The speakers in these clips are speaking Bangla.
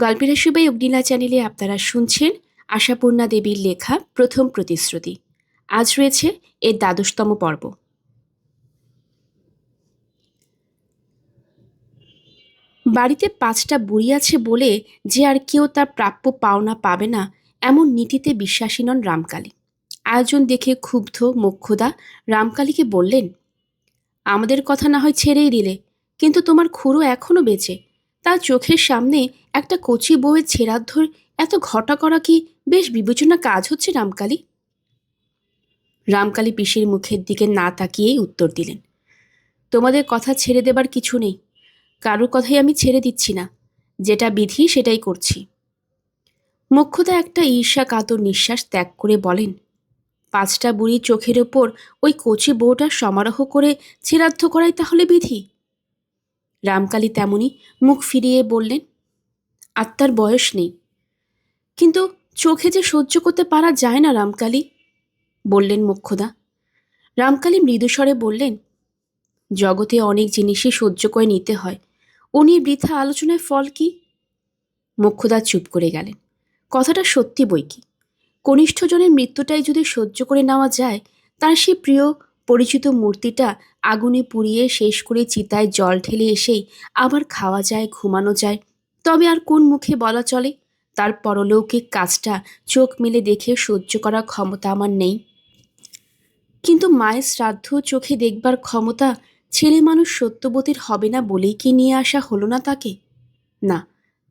গল্পের আসবাই অগ্নিলা চ্যানেলে আপনারা শুনছেন আশাপূর্ণা দেবীর লেখা প্রথম প্রতিশ্রুতি। আজ রয়েছে এর ১২তম পর্ব। বাড়িতে ৫টা বুড়ি আছে বলে যে আর কেউ তার প্রাপ্য পাওনা পাবে না, এমন নীতিতে বিশ্বাসী নন রামকালী। আয়োজন দেখে ক্ষুব্ধ মোক্ষদা রামকালীকে বললেন, আমাদের কথা না হয় ছেড়েই দিলে, কিন্তু তোমার খুড়ো এখনো বেঁচে, তার চোখের সামনে একটা কচি বউয়ের ছেঁড়াদ্ধর এত ঘটা করা কি বেশ বিবেচনা কাজ হচ্ছে রামকালী? রামকালী পিসির মুখের দিকে না তাকিয়েই উত্তর দিলেন, তোমাদের কথা ছেড়ে দেবার কিছু নেই, কারোর কথাই আমি ছেড়ে দিচ্ছি না, যেটা বিধি সেটাই করছি। মোক্ষদা একটা ঈর্ষা কাতর নিঃশ্বাস ত্যাগ করে বলেন, ৫টা বুড়ি চোখের ওপর ওই কচি বউটার সমারোহ করে ছেড়াদ্ধ করাই তাহলে বিধি? রামকালী তেমনি মুখ ফিরিয়ে বললেন, আত্মার বয়স নেই, কিন্তু চোখে যে সহ্য করতে পারা যায় না রামকালী, বললেন মোক্ষদা। রামকালী মৃদুস্বরে বললেন, জগতে অনেক জিনিসই সহ্য করে নিতে হয়, ও নিয়ে বৃথা আলোচনায় ফল কি? মোক্ষদা চুপ করে গেলেন। কথাটা সত্যি বই কি, কনিষ্ঠজনের মৃত্যুটাই যদি সহ্য করে নেওয়া যায়, তার সেই প্রিয় পরিচিত মূর্তিটা আগুনে পুড়িয়ে শেষ করে চিতায় জল ঢেলে এসেই আবার খাওয়া যায়, ঘুমানো যায়, তবে আর কোন মুখে বলা চলে তার পরলৌকিক কাজটা চোখ মেলে দেখে সহ্য করার ক্ষমতা আমার নেই? কিন্তু মায়ের শ্রাদ্ধ চোখে দেখবার ক্ষমতা ছেলে মানুষ সত্যবতীর হবে না বলেই কি নিয়ে আসা হলো না তাকে? না,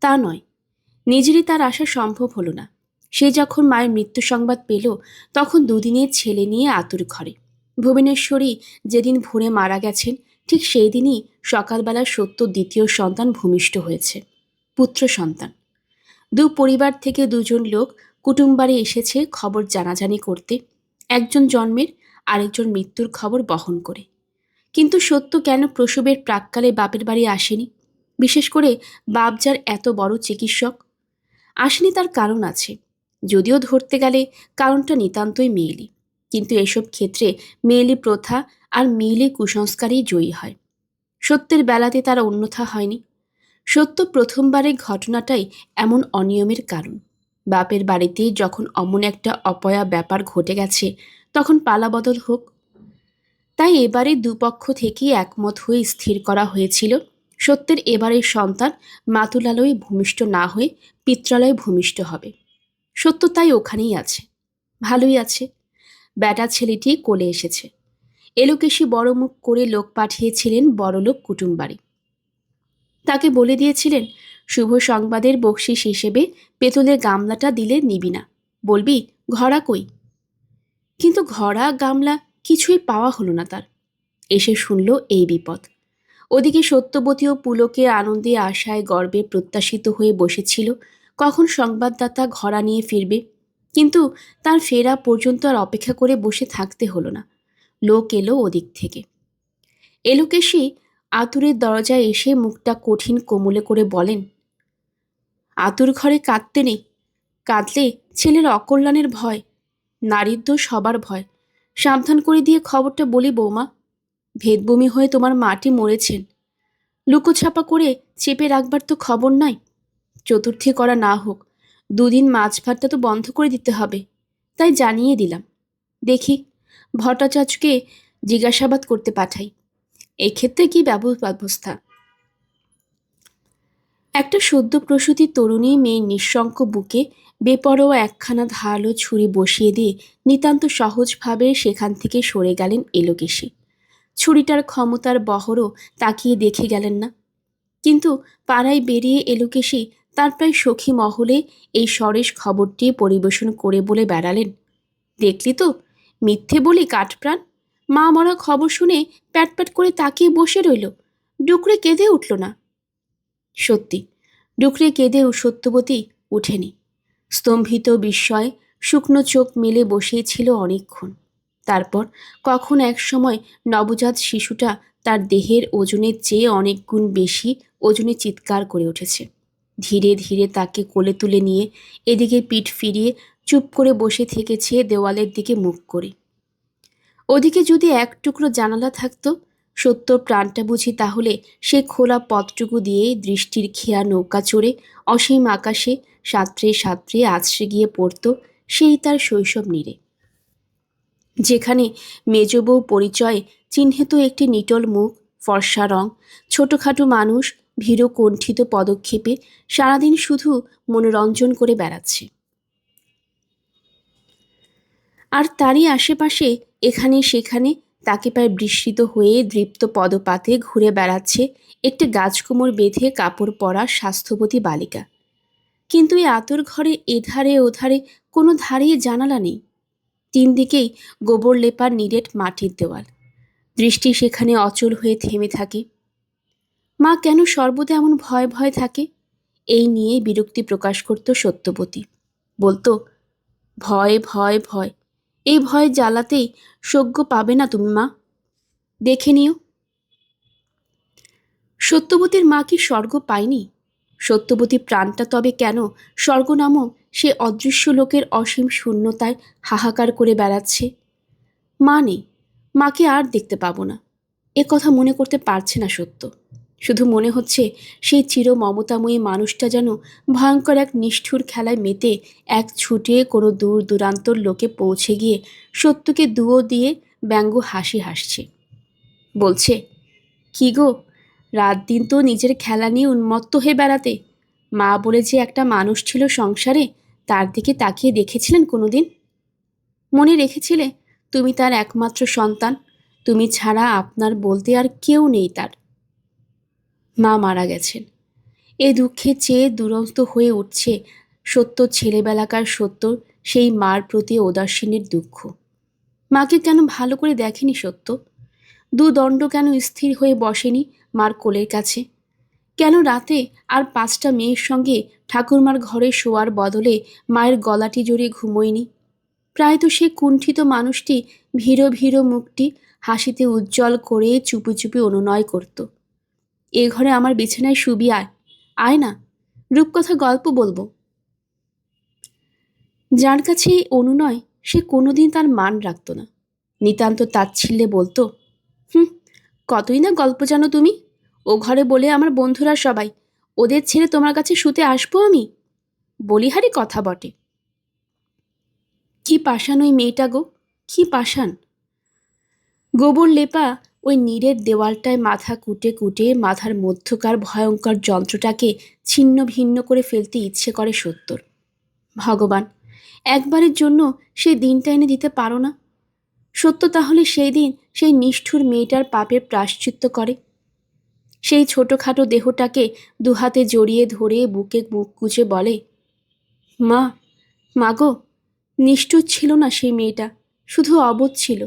তা নয়, নিজেরই তার আসা সম্ভব হলো না। সে যখন মায়ের মৃত্যু সংবাদ পেল, তখন দুদিনের ছেলে নিয়ে আতুর ঘরে। ভুবনেশ্বরী যেদিন ভোরে মারা গেছেন, ঠিক সেই দিনই সকালবেলা সত্য দ্বিতীয় সন্তান ভূমিষ্ঠ হয়েছে, পুত্র সন্তান। দু পরিবার থেকে দুজন লোক কুটুমবাড়ি এসেছে খবর জানাজানি করতে, একজন জন্মের আরেকজন মৃত্যুর খবর বহন করে। কিন্তু সত্য কেন প্রসবের প্রাক্কালে বাপের বাড়ি আসেনি? বিশেষ করে বাপ যার এত বড় চিকিৎসক। আসেনি তার কারণ আছে, যদিও ধরতে গেলে কারণটা নিতান্তই মেয়েলি, কিন্তু এসব ক্ষেত্রে মেয়েলি প্রথা আর মেয়েলি কুসংস্কারই জয়ী হয়। সত্যের বেলাতে তারা অন্যথা হয়নি। সত্য প্রথমবারের ঘটনাটাই এমন অনিয়মের কারণ। বাপের বাড়িতে যখন অমন একটা অপয়া ব্যাপার ঘটে গেছে, তখন পালাবদল হোক। তাই এবারে দুপক্ষ থেকেই একমত হয়ে স্থির করা হয়েছিল, সত্যের এবারের সন্তান মাতুলালয়ে ভূমিষ্ঠ না হয়ে পিত্রালয়ে ভূমিষ্ঠ হবে। সত্য তাই ওখানেই আছে, ভালোই আছে। বেটা ছেলেটি কোলে এসেছে। এলোকেশি বড় মুখ করে লোক পাঠিয়েছিলেন বড়লোক কুটুমবাড়ি। তাকে বলে দিয়েছিলেন, শুভ সংবাদের বকশিস হিসেবে পেতলের গামলাটা দিলে নিবি না, বলবি ঘড়া কই। কিন্তু ঘড়া গামলা কিছুই পাওয়া হলো না তার। এসে শুনল এই বিপদ। ওদিকে সত্যবতী ও পুলকে আনন্দে আশায় গর্বে প্রত্যাশিত হয়ে বসেছিল কখন সংবাদদাতা ঘড়া নিয়ে ফিরবে। কিন্তু তার ফেরা পর্যন্ত আর অপেক্ষা করে বসে থাকতে হলো না। লোক এলো ওদিক থেকে। এলোকেশি আতুরের দরজায় এসে মুখটা কঠিন কোমলে করে বলেন, আতুর ঘরে কাঁদতে নেই, কাঁদলে ছেলের অকল্যাণের ভয়, নারীর দোষ সবার ভয়। সাবধান করে দিয়ে খবরটা বলি বৌমা, ভেদবমি হয়ে তোমার মাটি মরেছেন। লুকোছাপা করে চেপে রাখবার তো খবর নাই। চতুর্থী করা না হোক, 2 দিন মাছ ভাতটা তো বন্ধ করে দিতে হবে, তাই জানিয়ে দিলাম। দেখি ভট্টাচার্যকে জিজ্ঞাসাবাদ করতে পাঠাই, এক্ষেত্রে কি ব্যবস্থা। একটা সদ্য প্রসূতি তরুণী মেয়ের নিঃশঙ্ক বুকে বেপরোয়া একখানা ধারালো ছুরি বসিয়ে দিয়ে নিতান্ত সহজভাবে সেখান থেকে সরে গেলেন এলোকেশি। ছুরিটার ক্ষমতার বহরও তাকিয়ে দেখে গেলেন না। কিন্তু পাড়ায় বেরিয়ে এলোকেশি তার প্রায় সখী মহলে এই সরেস খবরটি পরিবেশন করে বলে বেড়ালেন, দেখলি তো, মিথ্যে বলি কাঠপ্রাণ, মা মরা খবর শুনে প্যাট প্যাট করে তাকিয়ে বসে রইল, ডুকরে কেঁদে উঠল না। সত্যি, ডুকরে কেঁদে সত্যবতী উঠেনি। স্তম্ভিত বিস্ময়ে শুকনো চোখ মেলে বসেছিল অনেকক্ষণ। তারপর কখন এক সময় নবজাত শিশুটা তার দেহের ওজনের চেয়ে অনেক গুণ বেশি ওজনে চিৎকার করে উঠেছে। ধীরে ধীরে তাকে কোলে তুলে নিয়ে এদিকে পিঠ ফিরিয়ে চুপ করে বসে থেকেছে দেওয়ালের দিকে মুখ করে। ওদিকে যদি এক টুকরো জানালা থাকতো, সত্যর প্রাণটা বুঝি তাহলে সে খোলা পথটুকু দিয়ে দৃষ্টির খেয়া নৌকা চড়ে অসীম আকাশে সাঁতরে সাঁতরে আছড়ে গিয়ে পড়ত সেই তার শৈশব নীড়ে, যেখানে মেজবউ পরিচয়ে চিহ্নিত একটি নিটল মুখ, ফর্সা রং, ছোটখাটো মানুষ ভীরু কণ্ঠিত পদক্ষেপে সারাদিন শুধু মনোরঞ্জন করে বেড়াচ্ছে। আর তারই আশেপাশে এখানে সেখানে তাকে পায়ে বিস্মৃত হয়ে দৃপ্ত পদপাতে ঘুরে বেড়াচ্ছে একটি গাছকুমোর বেঁধে কাপড় পরা স্বাস্থ্যবতী বালিকা। কিন্তু এই আতর ঘরে এধারে ওধারে কোনো ধারিয়ে জানালা নেই। তিন দিকেই গোবর লেপার নিরেট মাটির দেওয়াল। দৃষ্টি সেখানে অচল হয়ে থেমে থাকে। মা কেন সর্বদা এমন ভয় ভয় থাকে, এই নিয়ে বিরক্তি প্রকাশ করত সত্যবতী। বলতো, ভয় ভয় ভয়, এই ভয় জ্বালাতেই সজ্ঞ পাবে না তুমি মা, দেখে নিও। সত্যবতীর মা কি স্বর্গ পায়নি? সত্যবতী প্রাণটা তবে কেন স্বর্গ নামক সে অদৃশ্য লোকের অসীম শূন্যতায় হাহাকার করে বেড়াচ্ছে? মা নেই, মাকে আর দেখতে পাবো না, এ কথা মনে করতে পারছে না সত্য। শুধু মনে হচ্ছে সেই চির মমতাময়ী মানুষটা যেন ভয়ঙ্কর এক নিষ্ঠুর খেলায় মেতে এক ছুটে কোনো দূর দূরান্তর লোকে পৌঁছে গিয়ে সত্যকে দুয়ো দিয়ে ব্যঙ্গ হাসি হাসছে। বলছে, কি গো, রাত দিন তো নিজের খেলা নিয়ে উন্মত্ত হয়ে বেড়াতে। মা বলে যে একটা মানুষ ছিল সংসারে, তার দিকে তাকিয়ে দেখেছিলেন কোনোদিন? মনে রেখেছিলে তুমি তার একমাত্র সন্তান, তুমি ছাড়া আপনার বলতে আর কেউ নেই তার। মা মারা গেছেন, এ দুঃখে চেয়ে দুরন্ত হয়ে উঠছে সত্য ছেলেবেলাকার সত্য সেই মার প্রতি উদাসীনের দুঃখ। মাকে কেন ভালো করে দেখেনি সত্য? দুদণ্ড কেন স্থির হয়ে বসেনি মার কোলের কাছে? কেন রাতে আর 5টা মেয়ের সঙ্গে ঠাকুরমার ঘরে শোয়ার বদলে মায়ের গলাটি জড়িয়ে ঘুমোয়নি? প্রায় তো সে কুণ্ঠিত মানুষটি ভীরো ভীরো মুখটি হাসিতে উজ্জ্বল করে চুপি চুপি অনুনয় করত, এ ঘরে আমার বিছানায় শুবি আয়, আয় না, রূপকথা গল্প বলবো। যার কাছে এই অনুনয় সে কোনোদিন তার মান রাখত না, নিতান্ত তাচ্ছিল্যে বলতো, কতই না গল্প জানো তুমি, ও ঘরে বলে আমার বন্ধুরা সবাই, ওদের ছেড়ে তোমার কাছে শুতে আসবো আমি? বলিহারি কথা বটে। কি পাষাণ ওই মেয়েটা গো, কি পাষাণ! গোবর লেপা ওই নীরের দেওয়ালটায় মাথা কুটে কুটে মাথার মধ্যকার ভয়ঙ্কর যন্ত্রটাকে ছিন্ন ভিন্ন করে ফেলতে ইচ্ছে করে সত্যর। ভগবান, একবারের জন্য সেই দিনটা এনে দিতে পারো না? সত্য তাহলে সেই দিন সেই নিষ্ঠুর মেয়েটার পাপের প্রায়শ্চিত্ত করে। সেই ছোটোখাটো দেহটাকে দুহাতে জড়িয়ে ধরে বুকে মুখ গুজে বলে, মা, মাগো, নিষ্ঠুর ছিল না সেই মেয়েটা, শুধু অবোধ ছিল।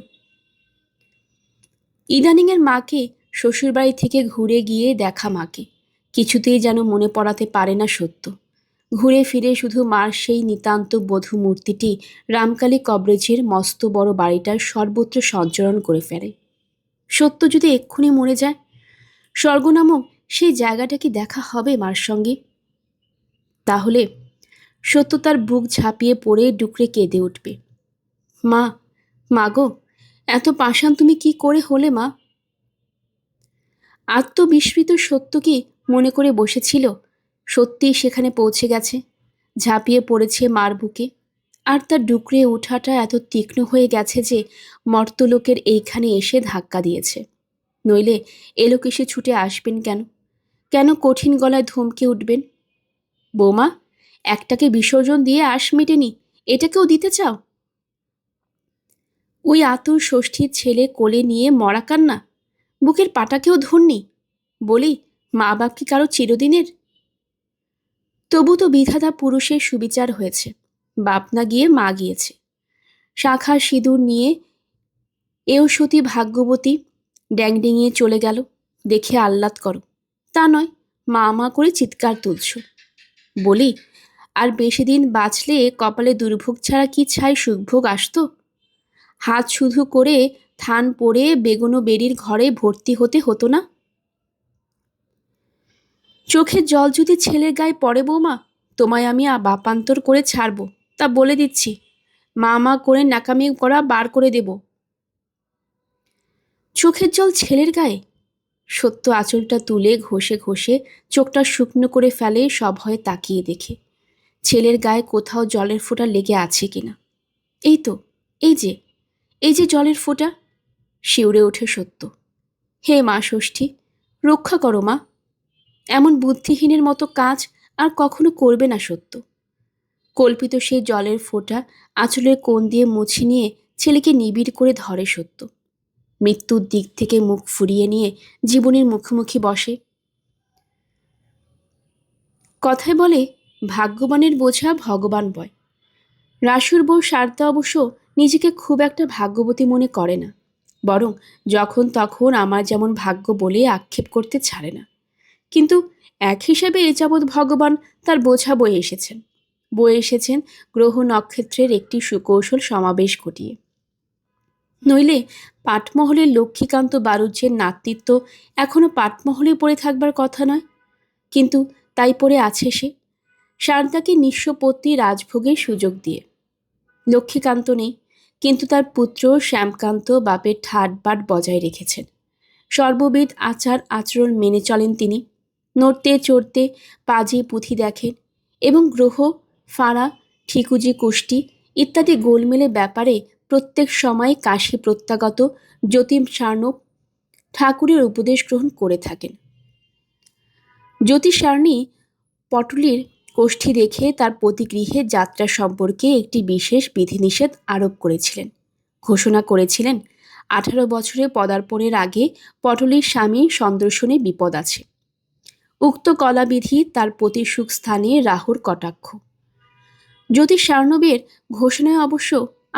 ইদানিংয়ের মাকে শ্বশুরবাড়ি থেকে ঘুরে গিয়ে দেখা মাকে কিছুতেই যেন মনে পড়াতে পারে না সত্য। ঘুরে ফিরে শুধু মার সেই নিতান্ত বধূ মূর্তিটি রামকালী কবরেজের মস্ত বড় বাড়িটার সর্বত্র সঞ্চরণ করে ফেলে। সত্য যদি এক্ষুনি মরে যায়, স্বর্গ নামক সেই জায়গাটা কি দেখা হবে মার সঙ্গে? তাহলে সত্য তার বুক ঝাঁপিয়ে পড়ে ডুকরে কেঁদে উঠবে, মা, মাগো, এত পাষাণ তুমি কি করে হলে মা? আত্মবিস্মৃত সত্য কি মনে করে বসেছিল সত্যিই সেখানে পৌঁছে গেছে, ঝাঁপিয়ে পড়েছে মার বুকে, আর তার ডুকরে ওঠাটা এত তীক্ষ্ণ হয়ে গেছে যে মর্তলোকের এইখানে এসে ধাক্কা দিয়েছে। নইলে এলোক এসে ছুটে আসবেন কেন? কেন কঠিন গলায় ধমকে উঠবেন, বৌমা, একটাকে বিসর্জন দিয়ে আশ মেটেনি, এটাকেও দিতে চাও? ওই আতুর ষষ্ঠীর ছেলে কোলে নিয়ে মরা কান্না, বুকের পাটাকেও ধরনি, বলি মা বাপ কি কারো চিরদিনের? তবু তো বিধাতা পুরুষের সুবিচার হয়েছে, বাপ না গিয়ে মা গিয়েছে। শাখা সিঁদুর নিয়ে এও সতী ভাগ্যবতী ড্যাংডিঙিয়ে চলে গেল, দেখে আহ্লাদ করো, তা নয় মা মা করে চিৎকার তুলছ। বলি, আর বেশি দিন বাঁচলে কপালে দুর্ভোগ ছাড়া কি ছাই সুখভোগ আসতো? হাত শুধু করে থান পড়ে বেগুনো বেরির ঘরে ভর্তি হতে হতো না? চোখের জল যদি ছেলের গায়ে পড়ে বৌমা, তোমায় আমি বাপান্তর করে ছাড়বো, তা বলে দিচ্ছি। মা মা করে নাকামি করা বার করে দেব। চোখের জল ছেলের গায়ে? সত্য আঁচলটা তুলে ঘষে ঘষে চোখটা শুকনো করে ফেলে সভয়ে তাকিয়ে দেখে ছেলের গায়ে কোথাও জলের ফোঁটা লেগে আছে কিনা। এই তো, এই যে, এই যে জলের ফোঁটা। শিউরে ওঠে সত্য। হে মা ষষ্ঠী, রক্ষা করো মা। এমন বুদ্ধিহীনের মতো কাজ আর কখনো করবে না সত্য। কল্পিত সেই জলের ফোঁটা আঁচলের কোণ দিয়ে মুছে নিয়ে ছেলেকে নিবিড় করে ধরে সত্য। মৃত্যুর দিক থেকে মুখ ফুরিয়ে নিয়ে জীবনের মুখোমুখি বসে। কথায় বলে, ভাগ্যবানের বোঝা ভগবান বয়। রাসুর বউ সারদা অবশ্য নিজেকে খুব একটা ভাগ্যবতী মনে করে না, বরং যখন তখন আমার যেমন ভাগ্য বলে আক্ষেপ করতে ছাড়ে না। কিন্তু এক হিসাবে এ যাবৎ ভগবান তার বোঝা বয়ে এসেছেন গ্রহ নক্ষত্রের একটি সুকৌশল সমাবেশ ঘটিয়ে। নইলে পাটমহলের লক্ষ্মীকান্ত বারুজ্যের নাতৃত্ব এখনো পাটমহলে পড়ে থাকবার কথা নয়। কিন্তু তাই পড়ে আছে সে, সারদাকে নিঃস্বপত্নী রাজভোগের সুযোগ দিয়ে। লক্ষ্মীকান্ত নেই, কিন্তু তার পুত্র শ্যামকান্ত বাপের ঠাটবাট বজায় রেখেছেন। সর্ববিধ আচার আচরণ মেনে চলেন তিনি। নড়তে চড়তে পাজি পুঁথি দেখেন এবং গ্রহ ফাঁড়া ঠিকুজি কুষ্টি ইত্যাদি গোলমেলে ব্যাপারে প্রত্যেক সময় কাশী প্রত্যাগত জ্যোতিম সার্ণব ঠাকুরের উপদেশ গ্রহণ করে থাকেন। জ্যোতিষ সারণী পটলির কোষ্ঠী দেখে তার প্রতিগৃহে যাত্রা সম্পর্কে একটি বিশেষ বিধিনিষেধ আরোপ করেছিলেন। ঘোষণা করেছিলেন 18 বছরে পদার্পণের আগে পটলির স্বামী সন্দর্শনে বিপদ আছে। উক্ত কলাবিধি তার প্রতিসুখ স্থানে রাহুর কটাক্ষ। জ্যোতিষ সার্ণবের ঘোষণায় অবশ্য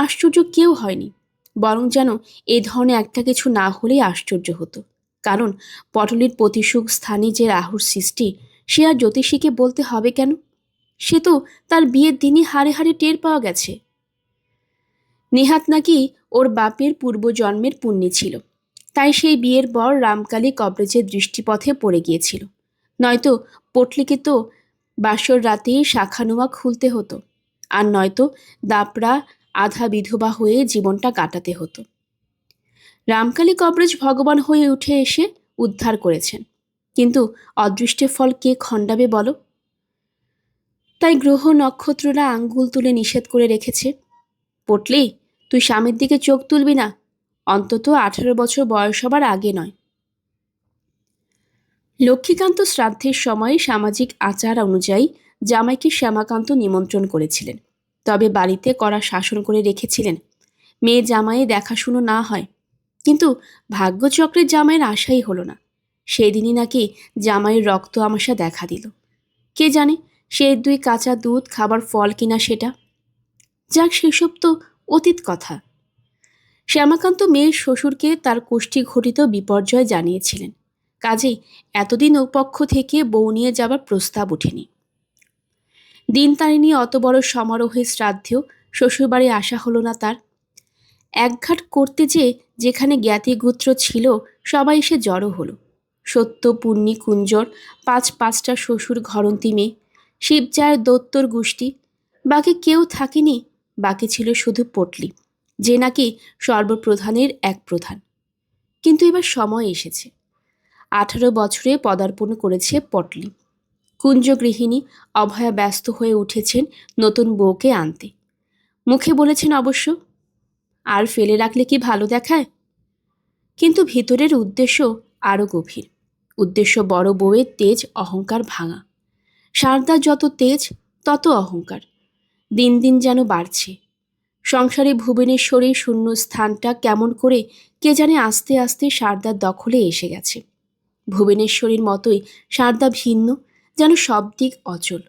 আশ্চর্য কেউ হয়নি, বরং যেন এ ধরনের একটা কিছু না হলেই আশ্চর্য হতো। কারণ পটলির প্রতিসুখ স্থানে যে রাহুর সৃষ্টি সে আর জ্যোতিষীকে বলতে হবে কেন? সে তো তার বিয়ের দিনই হাড়ে হাড়ে টের পাওয়া গেছে। নেহাত নাকি ওর বাপের পূর্বজন্মের পুণ্যি ছিল, তাই সেই বিয়ের পর রামকালী কবরেজের দৃষ্টিপথে পড়ে গিয়েছিল। নয়তো পটলিকে তো বাসর রাতেই শাখানুমা খুলতে হতো, আর নয়তো দাপড়া আধা বিধবা হয়ে জীবনটা কাটাতে হতো। রামকালী কবরেজ ভগবান হয়ে উঠে এসে উদ্ধার করেছেন, কিন্তু অদৃষ্টের ফল কে খণ্ডাবে বলো? তাই গ্রহ নক্ষত্ররা আঙ্গুল তুলে নিষেধ করে রেখেছে, পটলি তুই স্বামীর দিকে চোখ তুলবি না, অন্তত 18 বছর বয়স হবার আগে নয়। লক্ষ্মীকান্ত শ্রাদ্ধের সময় সামাজিক আচার অনুযায়ী জামাইকে শ্যামাকান্ত নিমন্ত্রণ করেছিলেন, তবে বাড়িতে কড়া শাসন করে রেখেছিলেন মেয়ে জামাইয়ে দেখাশুনো না হয়। কিন্তু ভাগ্যচক্রের জামাইয়ের আশাই হলো না। সেদিনই নাকি জামাইয়ের রক্ত আমাশা দেখা দিল। কে জানে সে 2 কাঁচা দুধ খাবার ফল কিনা সেটা। যাক, সেসব তো অতীত কথা। শ্যামাকান্ত মেয়ের শ্বশুরকে তার কোষ্ঠী ঘটিত বিপর্যয় জানিয়েছিলেন, কাজেই এতদিন ওপক্ষ থেকে বউ নিয়ে যাবার প্রস্তাব ওঠেনি। দিন তারিণী অত বড় সমারোহের শ্রাদ্ধেও শ্বশুরবাড়ি আসা হলো না তার। একঘাট করতে যেখানে জ্ঞাতিগোত্র ছিল সবাই এসে জড়ো হলো। সত্য পুণ্যি কুঞ্জর 5-5টা শ্বশুর ঘরন্তি মেয়ে, শিবজায়ের দত্তর গোষ্ঠী, বাকি কেউ থাকেনি। বাকি ছিল শুধু পটলি, যে নাকি সর্বপ্রধানের এক প্রধান। কিন্তু এবার সময় এসেছে। 18 বছরে পদার্পণ করেছে পটলি। কুঞ্জ গৃহিণী অভয়া ব্যস্ত হয়ে উঠেছেন নতুন বউকে আনতে। মুখে বলেছেন অবশ্য, আর ফেলে রাখলে কি ভালো দেখায়? কিন্তু ভিতরের উদ্দেশ্য আরও গভীর। উদ্দেশ্য বড় বউয়ের তেজ অহংকার ভাঙা। সারদার যত তেজ তত অহংকার দিন দিন যেন বাড়ছে। সংসারে ভুবনেশ্বরীর শূন্য স্থানটা কেমন করে কে জানে আস্তে আস্তে সারদার দখলে এসে গেছে। ভুবনেশ্বরীর মতোই সারদা ভিন্ন, যেন সব দিক অচল।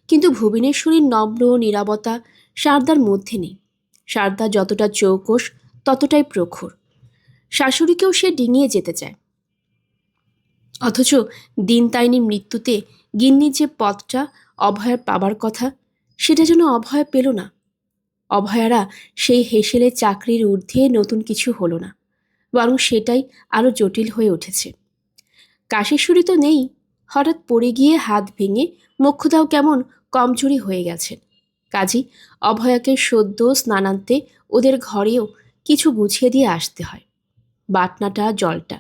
কিন্তু ভুবনেশ্বরীর নম্র নীরবতা সারদার মধ্যে নেই। সারদা যতটা চৌকস ততটাই প্রখর। শাশুড়িকেও সে ডিঙিয়ে যেতে চায়। অথচ দিন তারিণীর মৃত্যুতে গিন্নির যে পদটা অভয়ার পাবার কথা, সেটা যেন অভয়া পেল না। অভয়ারা সেই হেসেলে চাকরির ঊর্ধ্বে নতুন কিছু হলো না, বরং সেটাই আরও জটিল হয়ে উঠেছে। কাশেশ্বরী তো নেই, হঠাৎ পড়ে গিয়ে হাত ভেঙে মোক্ষদাও কেমন কমজোরি হয়ে গেছেন। কাজী অভয়াকে সদ্য স্নানান্তে ওদের ঘরেও কিছু গুছিয়ে দিয়ে আসতে হয়, বাটনাটা জলটা।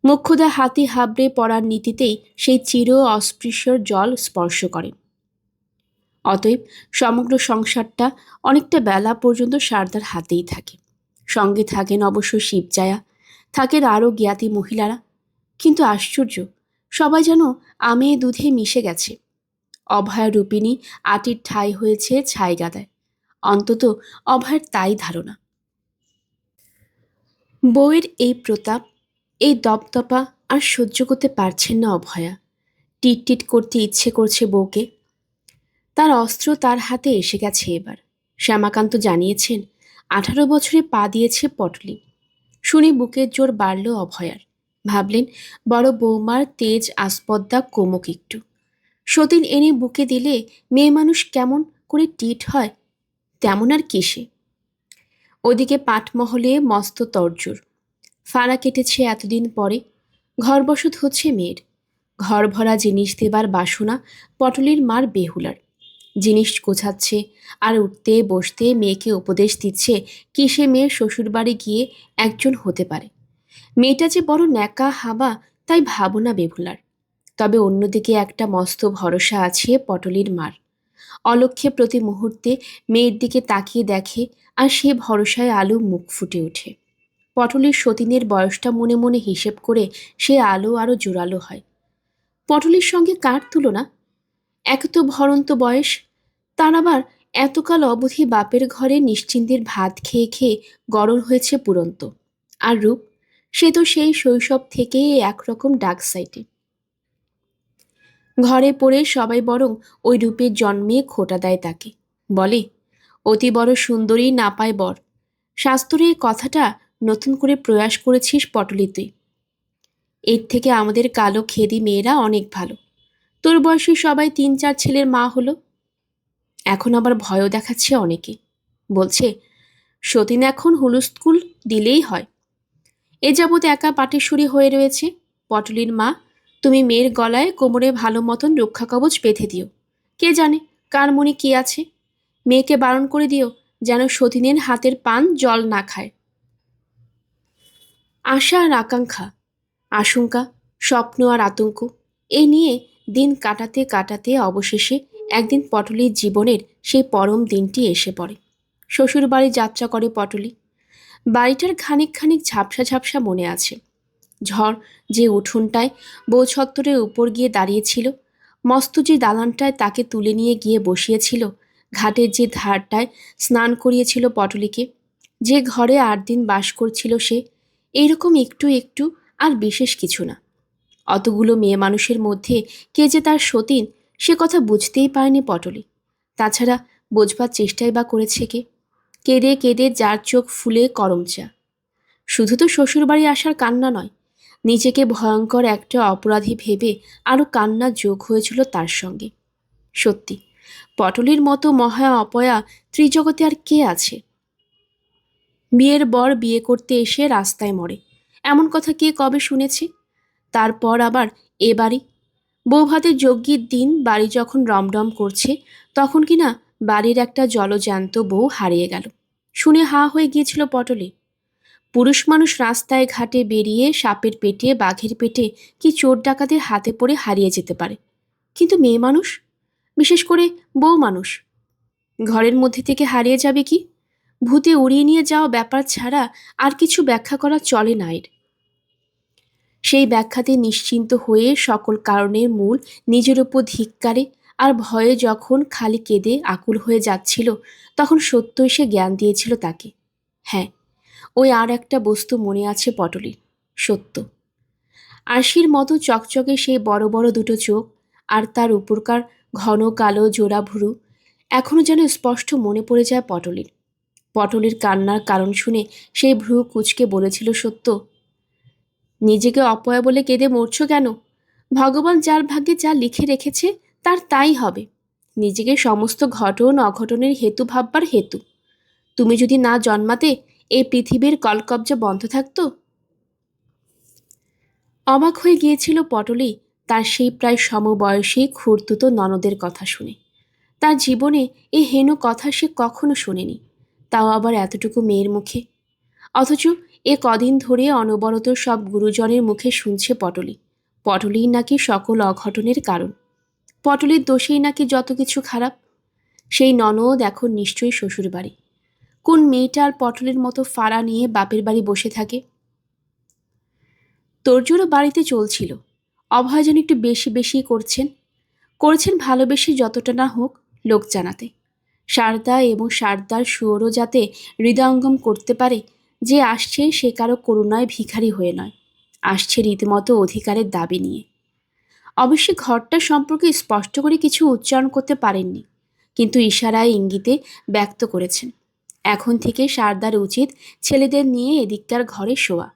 মোক্ষদা হাতি হাবড়ে পড়ার নীতিতেই সেই চির অস্পৃশ্যর জল স্পর্শ করেন। অতএব সমগ্র সংসারটা অনেকটা বেলা পর্যন্ত সারদার হাতেই থাকে। সঙ্গে থাকেন অবশ্য শিবজায়া, থাকেন আরও জ্ঞাতি মহিলারা। কিন্তু আশ্চর্য, সবাই যেন আমে দুধে মিশে গেছে। অভয়া রূপিণী আটির ঠাঁই হয়েছে ছাই গাদায়, অন্তত অভয়ের তাই ধারণা। বউয়ের এই প্রতাপ, এই দপদপা আর সহ্য করতে পারছেন না অভয়া। টিটটিট করতে ইচ্ছে করছে বউকে। তার অস্ত্র তার হাতে এসে গেছে এবার। শ্যামাকান্ত জানিয়েছেন 18 বছরে পা দিয়েছে পটলি। শুনে বুকের জোর বাড়ল অভয়ার। ভাবলেন বড় বৌমার তেজ আস্পদ্দা কোমক একটু। সতীন এনে বুকে দিলে মেয়ে মানুষ কেমন করে টিট হয়, তেমন আর কিসে। ওদিকে পাটমহলে মস্ত তরজোর। ফাড়া কেটেছে এতদিন পরে। ঘরবসত হচ্ছে মেয়ের। ঘর ভরা জিনিস দেবার বাসনা পটলের মার বেহুলার। জিনিস গোছাচ্ছে আর উঠতে বসতে মেয়েকে উপদেশ দিচ্ছে কিসে মেয়ের শ্বশুরবাড়ি গিয়ে একজন হতে পারে। মেয়েটা যে বড় ন্যাকা হাবা তাই ভাবনা বেহুলার। তবে অন্যদিকে একটা মস্ত ভরসা আছে পটলের মার। অলক্ষ্যে প্রতি মুহূর্তে মেয়ের দিকে তাকিয়ে দেখে আর সে ভরসায় আলো মুখ ফুটে ওঠে। পটলের সতীনের বয়সটা মনে মনে হিসেব করে সে আলো আরও জোরালো হয়। পটলের সঙ্গে কার তুলনা? এক তো ভরন্ত বয়স, তার আবার এতকাল অবধি বাপের ঘরে নিশ্চিন্তের ভাত খেয়ে খেয়ে গড়ন হয়েছে পুরন্ত। আর রূপ, সে তো সেই শৈশব থেকেই একরকম ডার্ক সাইডে। ঘরে পড়ে সবাই বরং ওই রূপের জন্মে খোঁটা দেয় তাকে। বলে অতি বড় সুন্দরী না পায় বর। শাস্ত্রে কথাটা নতুন করে প্রয়াস করেছিস পটলি তুই। এর থেকে আমাদের কালো খেদি মেয়েরা অনেক ভালো। তোর বয়সী সবাই 3-4 ছেলের মা হলো। এখন আবার ভয়ও দেখাচ্ছে অনেকে। বলছে সতীন এখন হুলস্থুল দিলেই হয়। এ যাবৎ একা পাটেশ্বরী হয়ে রয়েছে। পটলির মা, তুমি মেয়ের গলায় কোমরে ভালো মতন রক্ষা কবচ বেঁধে দিও। কে জানে কার মনে কি আছে। মেয়েকে বারণ করে দিও যেন সতীনের হাতের পান জল না খায়। আশা আর আকাঙ্ক্ষা, আশঙ্কা, স্বপ্ন আর আতঙ্ক, এই নিয়ে দিন কাটাতে কাটাতে অবশেষে একদিন পটলির জীবনের সেই পরম দিনটি এসে পড়ে। শ্বশুরবাড়ি যাত্রা করে পটলি। বাড়িটার খানিক খানিক ঝাপসা ঝাপসা মনে আছে। ঝড় যে উঠোনটায় বউ ছত্তরের উপর গিয়ে দাঁড়িয়েছিল, মস্ত যে দালানটায় তাকে তুলে নিয়ে গিয়ে বসিয়েছিল, ঘাটের যে ধারটায় স্নান করিয়েছিল পটলিকে, যে ঘরে 8 দিন বাস করছিল সে, এইরকম একটু একটু, আর বিশেষ কিছু না। অতগুলো মেয়ে মানুষের মধ্যে কে যে তার সতীন সে কথা বুঝতেই পারেনি পটলি। তাছাড়া বোঝবার চেষ্টাই বা করেছে কে? কেঁদে কেঁদে যার চোখ ফুলে করমচা। শুধু তো শ্বশুরবাড়ি আসার কান্না নয়, নিজেকে ভয়ঙ্কর একটা অপরাধী ভেবে আরও কান্না যোগ হয়েছিল তার সঙ্গে। সত্যি, পটলির মতো মহা অপয়া ত্রিজগতে আর কে আছে? বিয়ের বর বিয়ে করতে এসে রাস্তায় মরে, এমন কথা কে কবে শুনেছে? তারপর আবার এ বাড়ি। বৌভাতের যজ্ঞের দিন বাড়ি যখন রমরম করছে, তখন কিনা বাড়ির একটা জলজ্যান্ত বউ হারিয়ে গেল। শুনে হা হয়ে গিয়েছিল পটলে। পুরুষ মানুষ রাস্তায় ঘাটে বেরিয়ে সাপের পেটে বাঘের পেটে কি চোর ডাকাতের হাতে পড়ে হারিয়ে যেতে পারে, কিন্তু মেয়ে মানুষ, বিশেষ করে বউ মানুষ, ঘরের মধ্যে থেকে হারিয়ে যাবে কি? ভূতে উড়িয়ে নিয়ে যাওয়া ব্যাপার ছাড়া আর কিছু ব্যাখ্যা করা চলে না এর। সেই ব্যাখ্যাতে নিশ্চিন্ত হয়ে সকল কারণের মূল নিজের উপর ধিক্কারে আর ভয়ে যখন খালি কেঁদে আকুল হয়ে যাচ্ছিল, তখন সত্য এসে জ্ঞান দিয়েছিল তাকে। হ্যাঁ, ওই আর একটা বস্তু মনে আছে পটলির, সত্য। আরশির মতো চকচকে সেই বড় বড় দুটো চোখ, আর তার উপরকার ঘন কালো জোড়া ভুরু এখনো যেন স্পষ্ট মনে পড়ে যায় পটলির। পটলের কান্নার কারণ শুনে সেই ভ্রু কুঁচকে বলেছিল সত্য, নিজেকে অপয়া বলে কেঁদে মরছ কেন? ভগবান যার ভাগ্যে যা লিখে রেখেছে তার তাই হবে। নিজেকে সমস্ত ঘটন অঘটনের হেতু ভাববার হেতু। তুমি যদি না জন্মাতে এই পৃথিবীর কলকব্জা বন্ধ থাকতো। অবাক হয়ে গিয়েছিল পটলি তার সেই প্রায় সমবয়সী খুড়তুতো ননদের কথা শুনে। তার জীবনে এই হেন কথা সে কখনো শোনেনি, তাও আবার এতটুকু মেয়ের মুখে। অথচ এ কদিন ধরে অনবরত সব গুরুজনের মুখে শুনছে পটলিই নাকি সকল অঘটনের কারণ, পটলের দোষেই নাকি যত কিছু খারাপ। সেই ননদ এখন নিশ্চয়ই শ্বশুর বাড়ি। কোন মেয়েটা আর পটলের মতো ফাড়া নিয়ে বাপের বাড়ি বসে থাকে? তোড়জোড়ও বাড়িতে চলছিল। অভয় যেন একটু বেশি বেশি করেছেন ভালোবেসে যতটা না হোক লোক জানাতে। সারদা এবং সারদার সুয়োরও যাতে হৃদয়ঙ্গম করতে পারে যে আসছে সে কারো করুণায় ভিখারি হয়ে নয়, আসছে রীতিমতো অধিকারের দাবি নিয়ে। অবশ্যই ঘরটা সম্পর্কে স্পষ্ট করে কিছু উচ্চারণ করতে পারেননি, কিন্তু ইশারায় ইঙ্গিতে ব্যক্ত করেছেন এখন থেকে সারদার উচিত ছেলেদের নিয়ে এদিককার ঘরে শোয়া।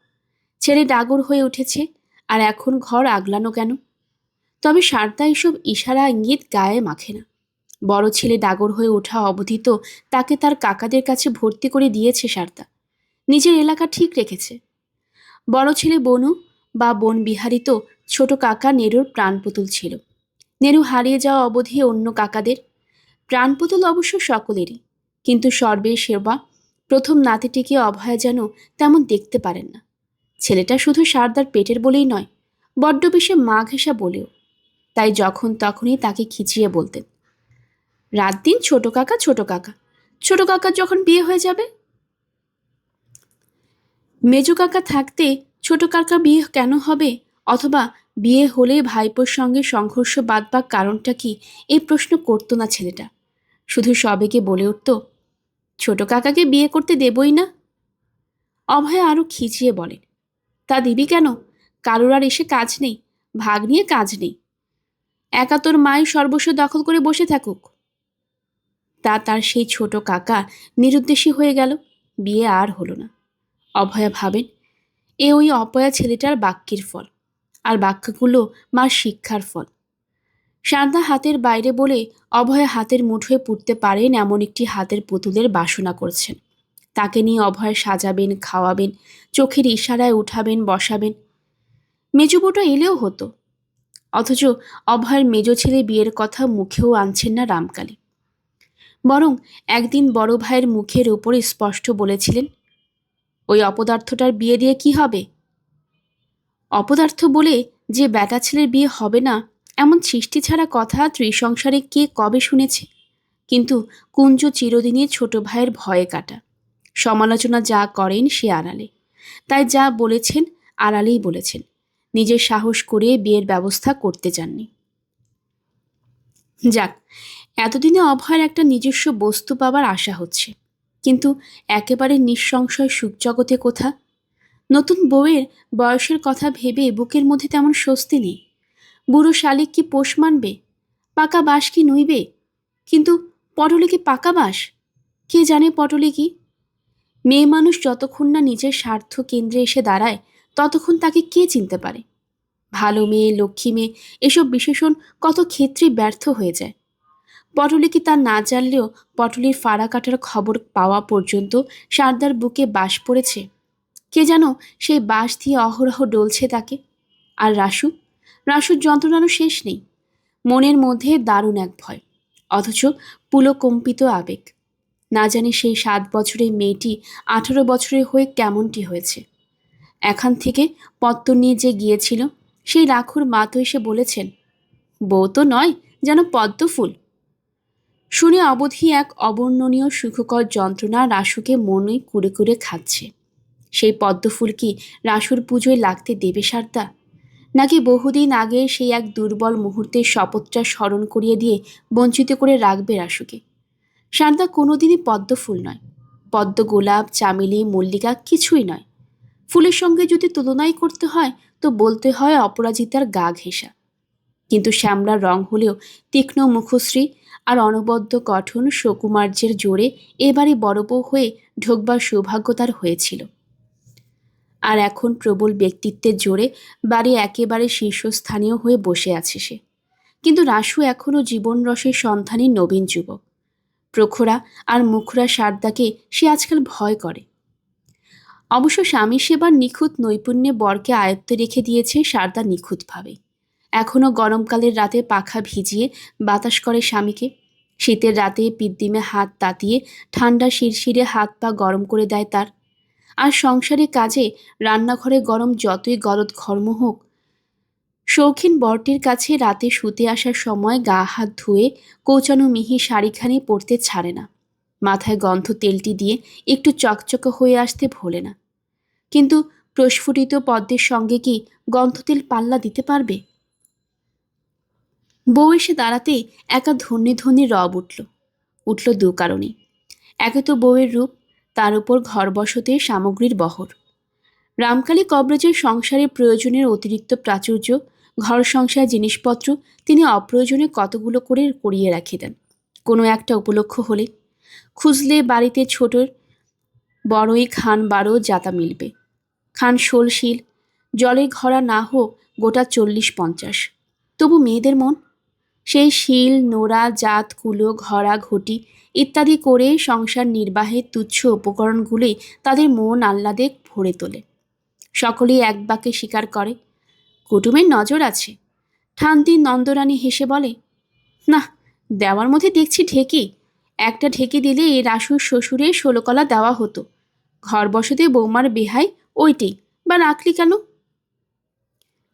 ছেলে ডাগর হয়ে উঠেছে, আর এখন ঘর আগলানো কেন? তবে সারদা এসব ইশারা ইঙ্গিত গায়ে মাখে না। বড় ছেলে ডাগর হয়ে ওঠা অবধি তো তাকে তার কাকাদের কাছে ভর্তি করে দিয়েছে সারদা, নিজের এলাকা ঠিক রেখেছে। বড় ছেলে বনু বা বন বিহারী তো ছোট কাকা নেরুর প্রাণপুতুল ছিল। নেরু হারিয়ে যাওয়া অবধি অন্য কাকাদের প্রাণপুতুল অবশ্য সকলেরই, কিন্তু সর্বের সেবা প্রথম নাতিটিকে অভয়া যেন তেমন দেখতে পারেন না। ছেলেটা শুধু সারদার পেটের বলেই নয়, বড্ড বেশি মা ঘেঁষা বলেও। তাই যখন তখনই তাকে খিচিয়ে বলতেন, রাত দিন ছোট কাকা ছোট কাকা। ছোট কাকার যখন বিয়ে হয়ে যাবে? মেজো কাকা থাকতে ছোট কাকা বিয়ে কেন হবে? অথবা বিয়ে হলে ভাইপোর সঙ্গে সংঘর্ষ বাঁধবার কারণটা কি, এই প্রশ্ন করতো না ছেলেটা। শুধু সবেগে বলে উঠত, ছোট কাকাকে বিয়ে করতে দেবই না। অভয় আরও খিচিয়ে বলেন, তা দিবি কেন? কারোর আর এসে কাজ নেই, ভাগ নিয়ে কাজ নেই। একা তোর মাই সর্বস্ব দখল করে বসে থাকুক। তার সেই ছোট কাকা নিরুদ্দেশী হয়ে গেল, বিয়ে আর হলো না। অভয়া ভাবেন, এ ওই অপয়া ছেলেটার বাক্যের ফল, আর বাক্যগুলো মার শিক্ষার ফল। সারদা হাতের বাইরে বলে অভয়া হাতের মুঠোয় পুড়তে পারেন এমন একটি হাতের পুতুলের বাসনা করছেন। তাকে নিয়ে অভয় সাজাবেন, খাওয়াবেন, চোখের ইশারায় উঠাবেন, বসাবেন। মেজবউটা এলেও হতো, অথচ অভয়ের মেজ ছেলে বিয়ের কথা মুখেও আনছেন না রামকালী। বরং একদিন বড় ভাইয়ের মুখের উপরে স্পষ্ট বলেছিলেন, ওই অপদার্থটার বিয়ে দিয়ে কি হবে? অপদার্থ বলে যে বেটা ছেলের বিয়ে হবে না এমন সৃষ্টি ছাড়া কথা ত্রিসংসারে কে কবে শুনেছে? কিন্তু কুঞ্জ চিরদিনই ছোট ভাইয়ের ভয়ে কাটা। সমালোচনা যা করেন সে আড়ালে, তাই যা বলেছেন আড়ালেই বলেছেন, নিজের সাহস করে বিয়ের ব্যবস্থা করতে চাননি। যাক, এতদিনে অভয়ের একটা নিজস্ব বস্তু পাবার আশা হচ্ছে, কিন্তু একেবারে নিঃসংশয় সুখজগতে কোথা? নতুন বউয়ের বয়সের কথা ভেবে বুকের মধ্যে তেমন স্বস্তি নেই। বুড়ো শালিক কি পোষ মানবে? পাকা বাঁশ কি নুইবে? কিন্তু পটলে কি পাকা বাঁশ? কে জানে পটলে কি? মেয়ে মানুষ যতক্ষণ না নিজের স্বার্থ কেন্দ্রে এসে দাঁড়ায় ততক্ষণ তাকে কে চিনতে পারে? ভালো মেয়ে, লক্ষ্মী মেয়ে, এসব বিশেষণ কত ক্ষেত্রে ব্যর্থ হয়ে যায়। পটলে কি তা না জানলেও পটলের ফাড়া কাটার খবর পাওয়া পর্যন্ত সারদার বুকে বাঁশ পড়েছে। কে যেন সেই বাঁশ দিয়ে অহরহ ডলছে তাকে। আর রাসুর যন্ত্রণারও শেষ নেই। মনের মধ্যে দারুণ এক ভয়, অথচ পুলকম্পিত আবেগ। না জানি সেই 7 বছরের মেয়েটি 18 বছরের হয়ে কেমনটি হয়েছে। এখান থেকে পত্তর নিয়ে যে গিয়েছিল সেই রাখুর মা তো এসে বলেছেন, বউ তো নয়, যেন পদ্ম ফুল। শুনে অবধি এক অবর্ণনীয় সুখকর যন্ত্রণা রাসুকে মনে কুড়ে কুড়ে খাচ্ছে। সেই পদ্মফুল কি রাসুর পুজোয় লাগতে দেবে সারদা? নাকি বহুদিন আগে সেই এক দুর্বল মুহূর্তের শপথটা স্মরণ করিয়ে দিয়ে বঞ্চিত করে রাখবে রাসুকে? সারদা কোনোদিনই পদ্মফুল নয়, পদ্ম, গোলাপ, চামেলি, মল্লিকা কিছুই নয়। ফুলের সঙ্গে যদি তুলনাই করতে হয় তো বলতে হয় অপরাজিতার গা ঘেঁষা। কিন্তু শ্যামলার রং হলেও তীক্ষ্ণ মুখশ্রী আর অনবদ্য গঠন সুকুমার্যের জোরে এবারে বড় বউ হয়ে ঢোকবার সৌভাগ্য তার হয়েছিল। আর এখন প্রবল ব্যক্তিত্বের জোরে বাড়ি একেবারে শীর্ষস্থানীয় হয়ে বসে আছে সে। কিন্তু রাসু এখনও জীবন রসের সন্ধানী নবীন যুবক। প্রখরা আর মুখরা সারদাকে সে আজকাল ভয় করে। অবশ্য স্বামী সেবার নিখুঁত নৈপুণ্যে বরকে আয়ত্তে রেখে দিয়েছে সারদা নিখুঁতভাবে। এখনও গরমকালের রাতে পাখা ভিজিয়ে বাতাস করে স্বামীকে, শীতের রাতে পিদ্দিমে হাত তাতিয়ে ঠান্ডা শিরশিরে হাত পা গরম করে দেয় তার। আর সংসারে কাজে রান্নাঘরে গরম যতই গলদ ঘর্ম হোক, শৌখিন বরটির কাছে রাতে শুতে আসার সময় গা হাত ধুয়ে কোঁচানো মিহি শাড়িখানি পরতে ছাড়ে না। মাথায় গন্ধ তেলটি দিয়ে একটু চকচকে হয়ে আসতে ভোলে না। কিন্তু প্রস্ফুটিত পদ্মের সঙ্গে কি গন্ধতেল পাল্লা দিতে পারবে? বউ এসে দাঁড়াতে একা ধন্যে ধন্যে রব উঠল দু কারণে। একে তো বউয়ের রূপ, তার উপর ঘর বসতে সামগ্রীর বহর। রামকালী কবরেজের সংসারে প্রয়োজনের অতিরিক্ত প্রাচুর্য, ঘর সংসার জিনিসপত্র তিনি অপ্রয়োজনে কতগুলো করে করিয়ে রাখে দেন। কোনো একটা উপলক্ষ হলে খুঁজলে বাড়িতে ছোটর বড়ই খান 12 জাতা মিলবে। খান শোলশিল, জলে ঘরা না হোক গোটা 40-50। তবু মেয়েদের মন সেই শিল নোড়া জাত কুলো ঘরা ঘটি ইত্যাদি করে সংসার নির্বাহের তুচ্ছ উপকরণগুলোই তাদের মন আহ্লাদে ভরে তোলে। সকলেই এক বাক্যে স্বীকার করে, কুটুমের নজর আছে। ঠান্তি নন্দরানী হেসে বলে, না, দেওয়ার মধ্যে দেখছি ঢেকি। একটা ঢেকি দিলে এ রাসুর শ্বশুরে 16 কলা দেওয়া হতো। ঘর বসতে বৌমার বেহাই ওইটেই, বা রাখলি কেন?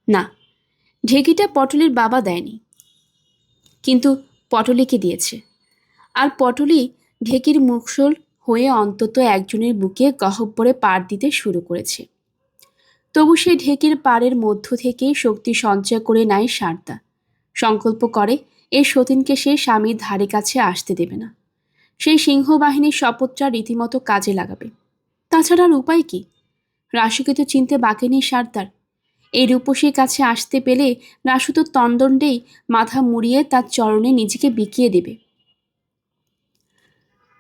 না, ঢেকিটা পটলের বাবা দেয়নি, কিন্তু পটলিকে দিয়েছে। আর পটলি ঢেকির মুখশোল হয়ে অন্তত একজনের বুকে গহ্বরে পাড় দিতে শুরু করেছে। তবু সে ঢেকির পাড়ের মধ্য থেকেই শক্তি সঞ্চয় করে নেয় সারদা। সংকল্প করে এই সতীনকে সে স্বামীর ধারে কাছে আসতে দেবে না। সেই সিংহবাহিনীর শপথটা রীতিমতো কাজে লাগাবে। তাছাড়া আর উপায় কি? রাসুকে তো চিনতে বাকি নেই সারদার। এই রূপসীর কাছে আসতে পেলে রাসু তো তন্দণ্ডেই মাথা মুড়িয়ে তার চরণে নিজেকে বিকিয়ে দেবে।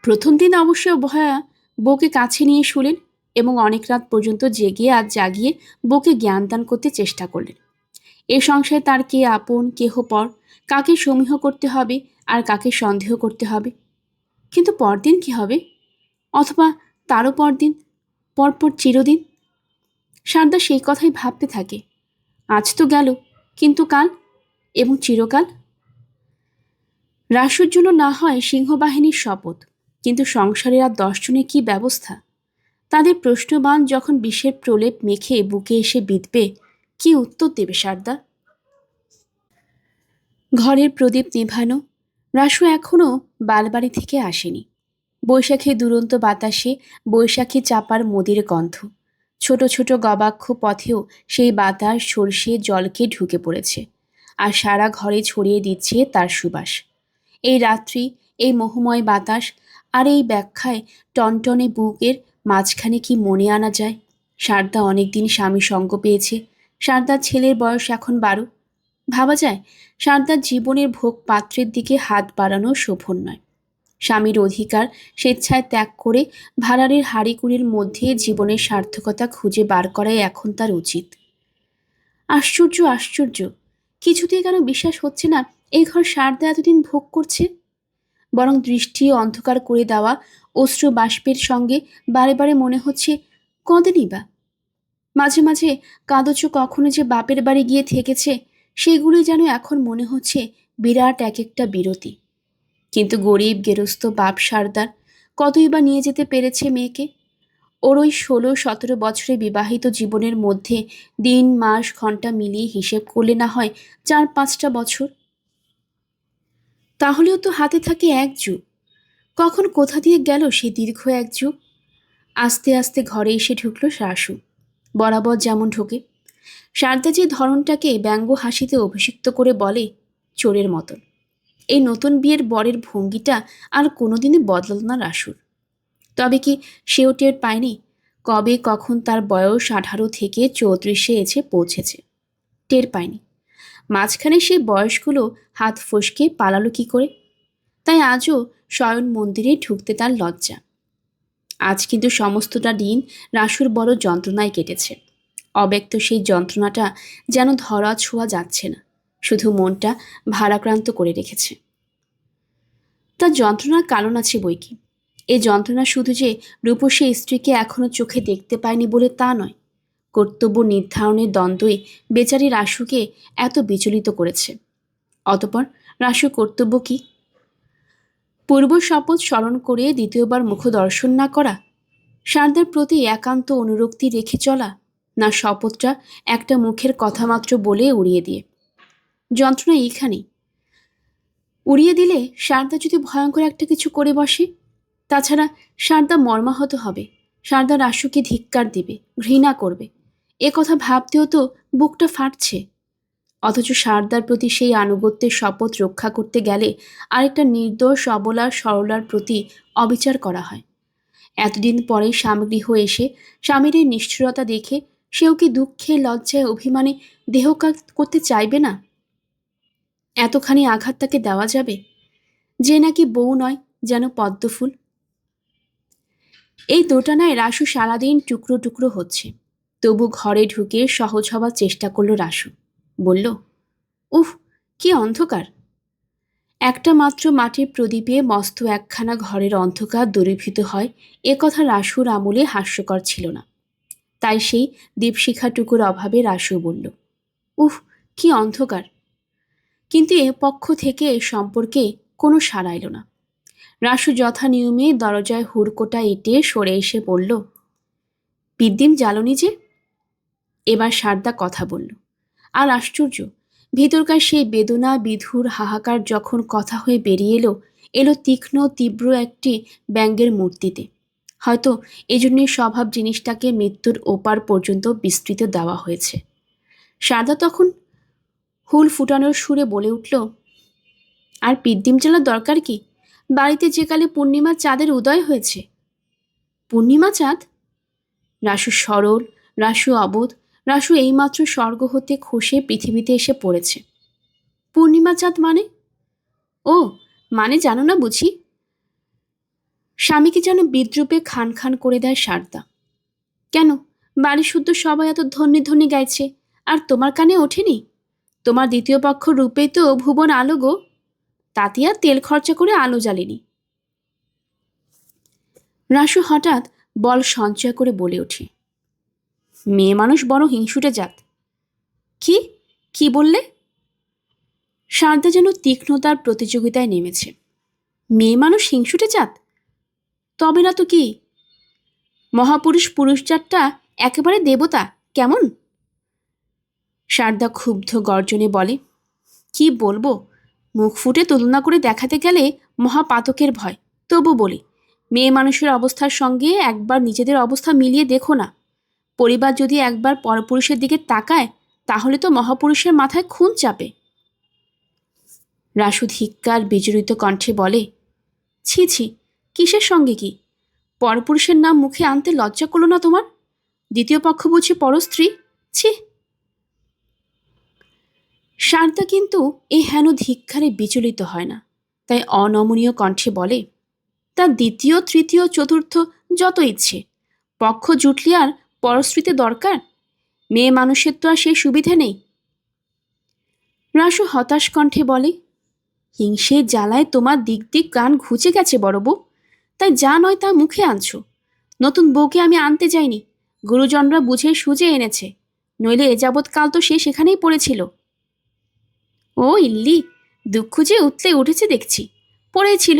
প্রথম দিন অবশ্য ভয়া বউকে কাছে নিয়ে শুলেন এবং অনেক রাত পর্যন্ত জেগে আর জাগিয়ে বউকে জ্ঞানদান করতে চেষ্টা করলেন। এ সংসারে তার কে আপন কেহ পর, কাকে সমীহ করতে হবে আর কাকে সন্দেহ করতে হবে। কিন্তু পরদিন কি হবে? অথবা তারও পরদিন, পরপর চিরদিন? সারদা সেই কথাই ভাবতে থাকে। আজ তো গেল, কিন্তু কাল এবং চিরকাল? রাসুর জন্য না হয় সিংহবাহিনীর শপথ, কিন্তু সংসারের আর 10 জনের কী ব্যবস্থা? তাদের প্রশ্নবাণ যখন বিষের প্রলেপ মেখে বুকে এসে বিঁধবে, কি উত্তর দেবে সারদা? ঘরের প্রদীপ নেভানো। রাসু এখনও বালবাড়ি থেকে আসেনি। বৈশাখে দুরন্ত বাতাসে বৈশাখী চাপার মদির গন্ধ। ছোট ছোট গবাক্ষ পথেও সেই বাতাস সরষে জলকে ঢুকে পড়েছে, আর সারা ঘরে ছড়িয়ে দিচ্ছে তার সুবাস। এই রাত্রি, এই মোহময় বাতাস আর এই ব্যাখ্যায় টনটনে বুকের মাঝখানে কি মনে আনা যায়? সারদা অনেকদিন স্বামী সঙ্গ পেয়েছে। সারদার ছেলের বয়স এখন 12। ভাবা যায় সারদার জীবনের ভোগ পাত্রের দিকে হাত বাড়ানো শোভন নয়। স্বামীর অধিকার স্বেচ্ছায় ত্যাগ করে ভাড়ারের হাঁড়িকুড়ির মধ্যে জীবনের সার্থকতা খুঁজে বার করাই এখন তার উচিত। আশ্চর্য আশ্চর্য, কিছুতেই কেন বিশ্বাস হচ্ছে না এই ঘর সারদা এতদিন ভোগ করছে। বরং দৃষ্টি অন্ধকার করে দেওয়া অশ্রু বাষ্পের সঙ্গে বারে বারে মনে হচ্ছে, কদিনই বা। মাঝে মাঝে কাঁদচ কখনো যে বাপের বাড়ি গিয়ে থেকেছে, সেগুলোই যেন এখন মনে হচ্ছে বিরাট এক একটা বিরতি। কিন্তু গরিব গেরস্থ বাপ সারদার কতই বা নিয়ে যেতে পেরেছে মেয়েকে। ওর ওই 16-17 বছরে বিবাহিত জীবনের মধ্যে দিন মাস ঘন্টা মিলিয়ে হিসেব করলে না হয় 4-5টা বছর। তাহলেও তো হাতে থাকে এক যুগ। কখন কোথা দিয়ে গেল সে দীর্ঘ এক যুগ? আস্তে আস্তে ঘরে এসে ঢুকল রাসু, বরাবর যেমন ঢোকে। সারদা যে ধরনটাকে ব্যঙ্গ হাসিতে অভিষিক্ত করে বলে, চোরের মতন। এই নতুন বিয়ের বরের ভঙ্গিটা আর কোনোদিনই বদলাল না রাসুর। তবে কি সেও টের পায়নি কবে কখন তার বয়স 18 থেকে 34-এ এসে পৌঁছেছে? টের পায়নি। মাঝখানে সেই বয়সগুলো হাত ফসকে পালালো কি করে? তাই আজও শয়ন মন্দিরে ঢুকতে তার লজ্জা। আজ কিন্তু সমস্তটা দিন রাসুর বড় যন্ত্রণায় কেটেছে। অব্যক্ত সেই যন্ত্রণাটা যেন ধরা ছোঁয়া যাচ্ছে না, শুধু মনটা ভারাক্রান্ত করে রেখেছে। তার যন্ত্রণার কারণ আছে বই কি। এই যন্ত্রণা শুধু যে রূপসী স্ত্রীকে এখনো চোখে দেখতে পায়নি বলে তা নয়। কর্তব্য নির্ধারণের দ্বন্দ্বই বেচারি রাসুকে এত বিচলিত করেছে। অতঃপর রাসুর কর্তব্য কি? পূর্ব শপথ স্মরণ করে দ্বিতীয়বার মুখ দর্শন না করা, সারদার প্রতি একান্ত অনুরক্তি রেখে চলা, না শপথটা একটা মুখের কথা মাত্র বলে উড়িয়ে দিয়ে? যন্ত্রণা এইখানেই। উড়িয়ে দিলে সারদা যদি ভয়ঙ্কর একটা কিছু করে বসে, তাছাড়া সারদা মর্মাহত হবে, সারদা রাসুকে ধিক্কার দেবে, ঘৃণা করবে। এ কথা ভাবতেও তো বুকটা ফাটছে। অথচ সারদার প্রতি সেই আনুগত্যের শপথ রক্ষা করতে গেলে আরেকটা নির্দোষ অবলা সরলার প্রতি অবিচার করা হয়। এতদিন পরে স্বামীগৃহ এসে স্বামীর এই নিষ্ঠুরতা দেখে সেও কি দুঃখে লজ্জায় অভিমানে দেহত্যাগ করতে চাইবে না? এতখানি আঘাত তাকে দেওয়া যাবে, যে নাকি বউ নয়, যেন পদ্মফুল? এই দোটানায় রাসু সারাদিন টুকরো টুকরো হচ্ছে। তবু ঘরে ঢুকে সহজ হবার চেষ্টা করল রাসু। বলল, উফ, কি অন্ধকার! একটা মাত্র মাটির প্রদীপে মস্ত একখানা ঘরের অন্ধকার দূরীভূত হয়, এ কথা রাসুর আমলে হাস্যকর ছিল না। তাই সেই দীপশিখাটুকুর অভাবে রাসু বলল, উফ, কি অন্ধকার! কিন্তু এ পক্ষ থেকে এ সম্পর্কে কোনো সাড়া এলো না। রাসু যথা নিয়মে দরজায় হুড়কোটা এঁটে সরে এসে বলল, পিদ্দিম জ্বালনি যে? এবার সারদা কথা বলল। আর আশ্চর্য, ভিতরকার সেই বেদনা বিধুর হাহাকার যখন কথা হয়ে বেরিয়ে এলো তীক্ষ্ণ তীব্র একটি ব্যঙ্গের মূর্তিতে। হয়তো এজন্যই স্বভাব জিনিসটাকে মৃত্যুর ওপার পর্যন্ত বিস্তৃত দেওয়া হয়েছে। সারদা তখন হুল ফুটানোর সুরে বলে উঠল, আর পিদ্দিম জ্বালার দরকার কি? বাড়িতে যে কালে পূর্ণিমার চাঁদের উদয় হয়েছে। পূর্ণিমা চাঁদ? রাসু সরল, রাসু অবোধ, রাসু এইমাত্র স্বর্গ হতে খসে পৃথিবীতে এসে পড়েছে। পূর্ণিমা চাঁদ মানে? ও, মানে জানো না বুঝি? স্বামীকে যেন বিদ্রুপে খান খান করে দেয় সারদা। কেন, বাড়ি শুদ্ধ সবাই এত ধন্যি ধন্যি গাইছে, আর তোমার কানে ওঠেনি? তোমার দ্বিতীয় পক্ষ রূপেই তো ভুবন আলো গো, তাতে আর তেল খরচা করে আলো জ্বালেনি। রাসু হঠাৎ বল সঞ্চয় করে বলে ওঠে, মেয়ে মানুষ বড় হিংসুটে জাত। কি কি বললে? সারদা যেন তীক্ষ্ণতার প্রতিযোগিতায় নেমেছে। মেয়ে মানুষ হিংসুটে জাত? তবে না তো কি? মহাপুরুষ পুরুষ জাতটা একেবারে দেবতা, কেমন? সারদা ক্ষুব্ধ গর্জনে বলে, কি বলবো, মুখ ফুটে তুলনা করে দেখাতে গেলে মহাপাতকের ভয়। তবু বলি, মেয়ে মানুষের অবস্থার সঙ্গে একবার নিজেদের অবস্থা মিলিয়ে দেখো না। পরিবার যদি একবার পরপুরুষের দিকে তাকায়, তাহলে তো মহাপুরুষের মাথায় খুন চাপে। রাসু ধিক্কার বিজড়িত কণ্ঠে বলে, ছি ছি, কিসের সঙ্গে কি? পরপুরুষের নাম মুখে আনতে লজ্জা করলো না তোমার? দ্বিতীয় পক্ষ বুঝি পরস্ত্রী? ছি! সারদা কিন্তু এই হেন ধিক্কারে বিচলিত হয় না, তাই অনমনীয় কণ্ঠে বলে, তার দ্বিতীয় তৃতীয় চতুর্থ যত ইচ্ছে, পক্ষ জুটলি আর পরস্ত্রীতে দরকার? মেয়ে মানুষের তো আর সেই সুবিধে নেই। রাসু হতাশ কণ্ঠে বলে, হিংসের জ্বালায় তোমার দিক দিক কান ঘুচে গেছে বড় বউ, তাই যা নয় তা মুখে আনছো। নতুন বউকে আমি আনতে যাইনি, গুরুজনরা বুঝে সুঝে এনেছে, নইলে এ যাবৎ কাল তো সে সেখানেই পড়েছিল। ও ইল্লি, দুঃখ যে উতলে উঠেছে দেখছি। পড়েই ছিল,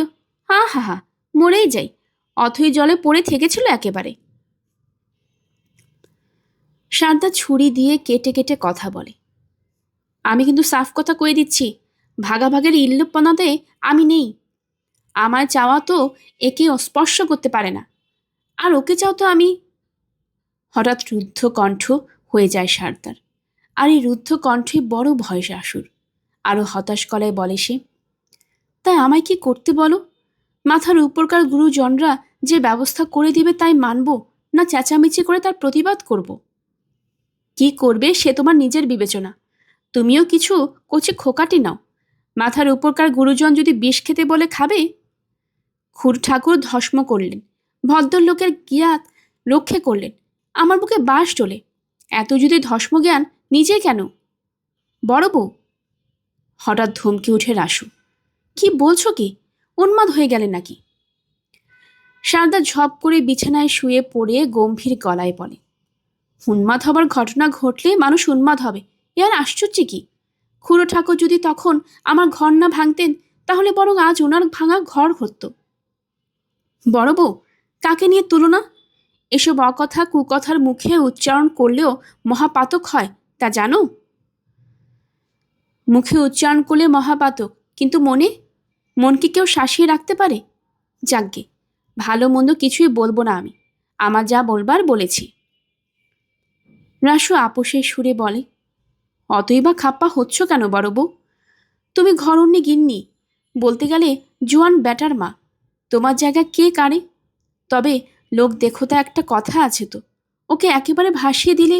হা হা হা, মরেই যাই, অথই জলে পড়ে থেকেছিল একেবারে। সারদা ছুরি দিয়ে কেটে কেটে কথা বলে, আমি কিন্তু সাফ কথা কয়ে দিচ্ছি, ভাগাভাগের ইল্লুপনাতে আমি নেই। আমার চাওয়া তো একে স্পর্শ করতে পারে না, আর ওকে চাও তো আমি। হঠাৎ রুদ্ধ কণ্ঠ হয়ে যায় সারদার, আর এই রুদ্ধ কণ্ঠে বড় ভয় রাসুর। আরও হতাশ গলায় বলে সে, তাই আমায় কি করতে বলো? মাথার উপরকার গুরুজনরা যে ব্যবস্থা করে দিবে তাই মানব, না চেঁচামেচি করে তার প্রতিবাদ করব? কি করবে সে তোমার নিজের বিবেচনা। তুমিও কিছু কচি খোকাটি নাও। মাথার উপরকার গুরুজন যদি বিষ খেতে বলে খাবে? খুর ঠাকুর ধর্ম করলেন, ভদ্রলোকের জ্ঞাত রক্ষে করলেন, আমার বুকে বাস চলে। এত যদি ধর্মজ্ঞান নিজে কেন? বড় বউ! হঠাৎ ধমকে উঠে রাসু, কি বলছো কি? উন্মাদ হয়ে গেলেন নাকি? সারদা ঝপ করে বিছানায় শুয়ে পড়ে গম্ভীর গলায় বলে, উন্মাদ হবার ঘটনা ঘটলে মানুষ উন্মাদ হবে, এ আর আশ্চর্য কি? খুড়ো ঠাকুর যদি তখন আমার ঘর না ভাঙতেন, তাহলে বরং আজ ওনার ভাঙা ঘর হতো। বড় বউ, কাকে নিয়ে তুলনা? এসব অকথা কুকথার মুখে উচ্চারণ করলেও মহাপাতক হয়, তা জানো? মুখে উচ্চারণ করলে মহাপাতক, কিন্তু মন কি কেউ শাসিয়ে রাখতে পারে? যাকগে, ভালো মন্দ কিছুই বলবো না আমি, আমার যা বলবার বলেছি। রাসু আপোষের সুরে বলে, অতই বা খাপ্পা হচ্ছ কেন বড় বউ? তুমি ঘরণ্যে গিন্নি, বলতে গেলে জোয়ান ব্যাটার মা, তোমার জায়গা কে কারে? তবে লোক দেখোতা একটা কথা আছে তো, ওকে একেবারে ভাসিয়ে দিলে।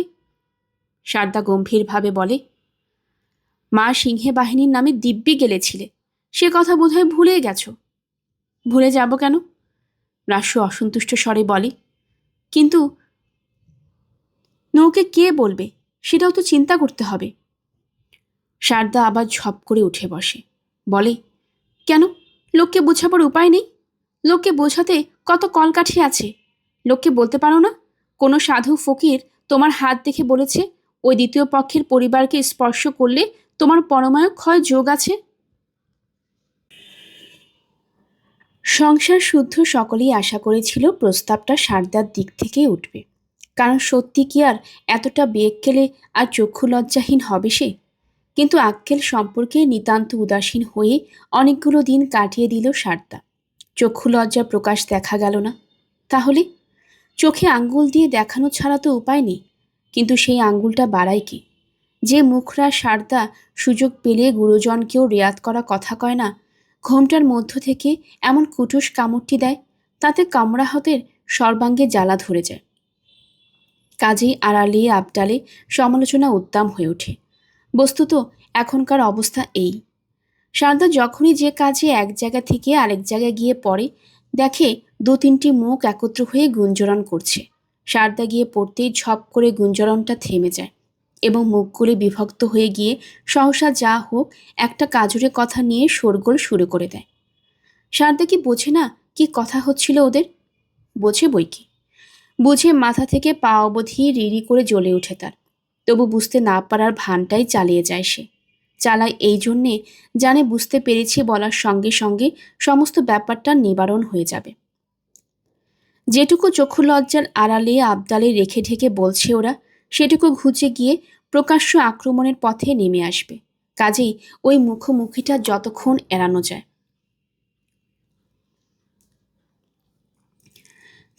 সারদা গম্ভীরভাবে বলে, মা সিংহে বাহিনীর নামে দিব্যি গেলেছিলে, সে কথা বোধহয় ভুলে গেছো। ভুলে যাব কেন? রাসু অসন্তুষ্ট স্বরে বলে, কিন্তু নৌকে কে বলবে সেটাও তো চিন্তা করতে হবে। সারদা আবার ঝপ করে উঠে বসে, বলে, কেন, লোককে বোঝাবার উপায় নেই? লোককে বোঝাতে কত কলকাঠি আছে। লোককে বলতে পারো না কোনো সাধু ফকির তোমার হাত দেখে বলেছে ওই দ্বিতীয় পক্ষের পরিবারকে স্পর্শ করলে তোমার পরমায়ু ক্ষয় যোগ আছে? সংসার শুদ্ধ সকলেই আশা করেছিল প্রস্তাবটা সারদার দিক থেকেই উঠবে, কারণ সত্যি কি আর এতটা বেগ আর চক্ষু লজ্জাহীন হবে সে? কিন্তু আক্কেল সম্পর্কে নিতান্ত উদাসীন হয়ে অনেকগুলো দিন কাটিয়ে দিল সারদা। চক্ষু লজ্জা প্রকাশ দেখা গেল না। তাহলে চোখে আঙ্গুল দিয়ে দেখানো ছাড়া তো উপায় নেই, কিন্তু সেই আঙ্গুলটা বাড়ায় কি? যে মুখরা সারদা সুযোগ পেলে গুরুজনকেও রেয়াত করা কথা কয় না, ঘোমটার মধ্য থেকে এমন কুটুস কামড়টি দেয়, তাতে কামড়াহতের সর্বাঙ্গে জ্বালা ধরে যায়। কাজেই আড়ালে আবডালে সমালোচনা উদ্দাম হয়ে ওঠে। বস্তুত এখনকার অবস্থা এই, সারদা যখনই যে কাজে এক জায়গা থেকে আরেক জায়গায় গিয়ে পড়ে, দেখে দু তিনটি মুখ একত্র হয়ে গুঞ্জরণ করছে। সারদা গিয়ে পড়তেই ঝপ করে গুঞ্জরণটা থেমে যায় এবং মুখগুলি বিভক্ত হয়ে গিয়ে সহসা যা হোক একটা কাজুরে কথা নিয়ে শোরগোল শুরু করে দেয়। সারদা কি বোঝে না কি কথা হচ্ছিল ওদের? বোঝে বই কি, বুঝে মাথা থেকে পা অবধি রিরি করে জ্বলে ওঠে তার। তবু বুঝতে না পারার ভানটাই চালিয়ে যায় সে। চালায় এই জন্যে জানে বুঝতে পেরেছি বলার সঙ্গে সঙ্গে সমস্ত ব্যাপারটা নিবারণ হয়ে যাবে। যেটুকু চক্ষু লজ্জার আড়ালে আবদালে রেখে ঢেকে বলছে ওরা, সেটুকু ঘুচে গিয়ে প্রকাশ্য আক্রমণের পথে নেমে আসবে। কাজেই ওই মুখোমুখিটা যতক্ষণ এড়ানো যায়।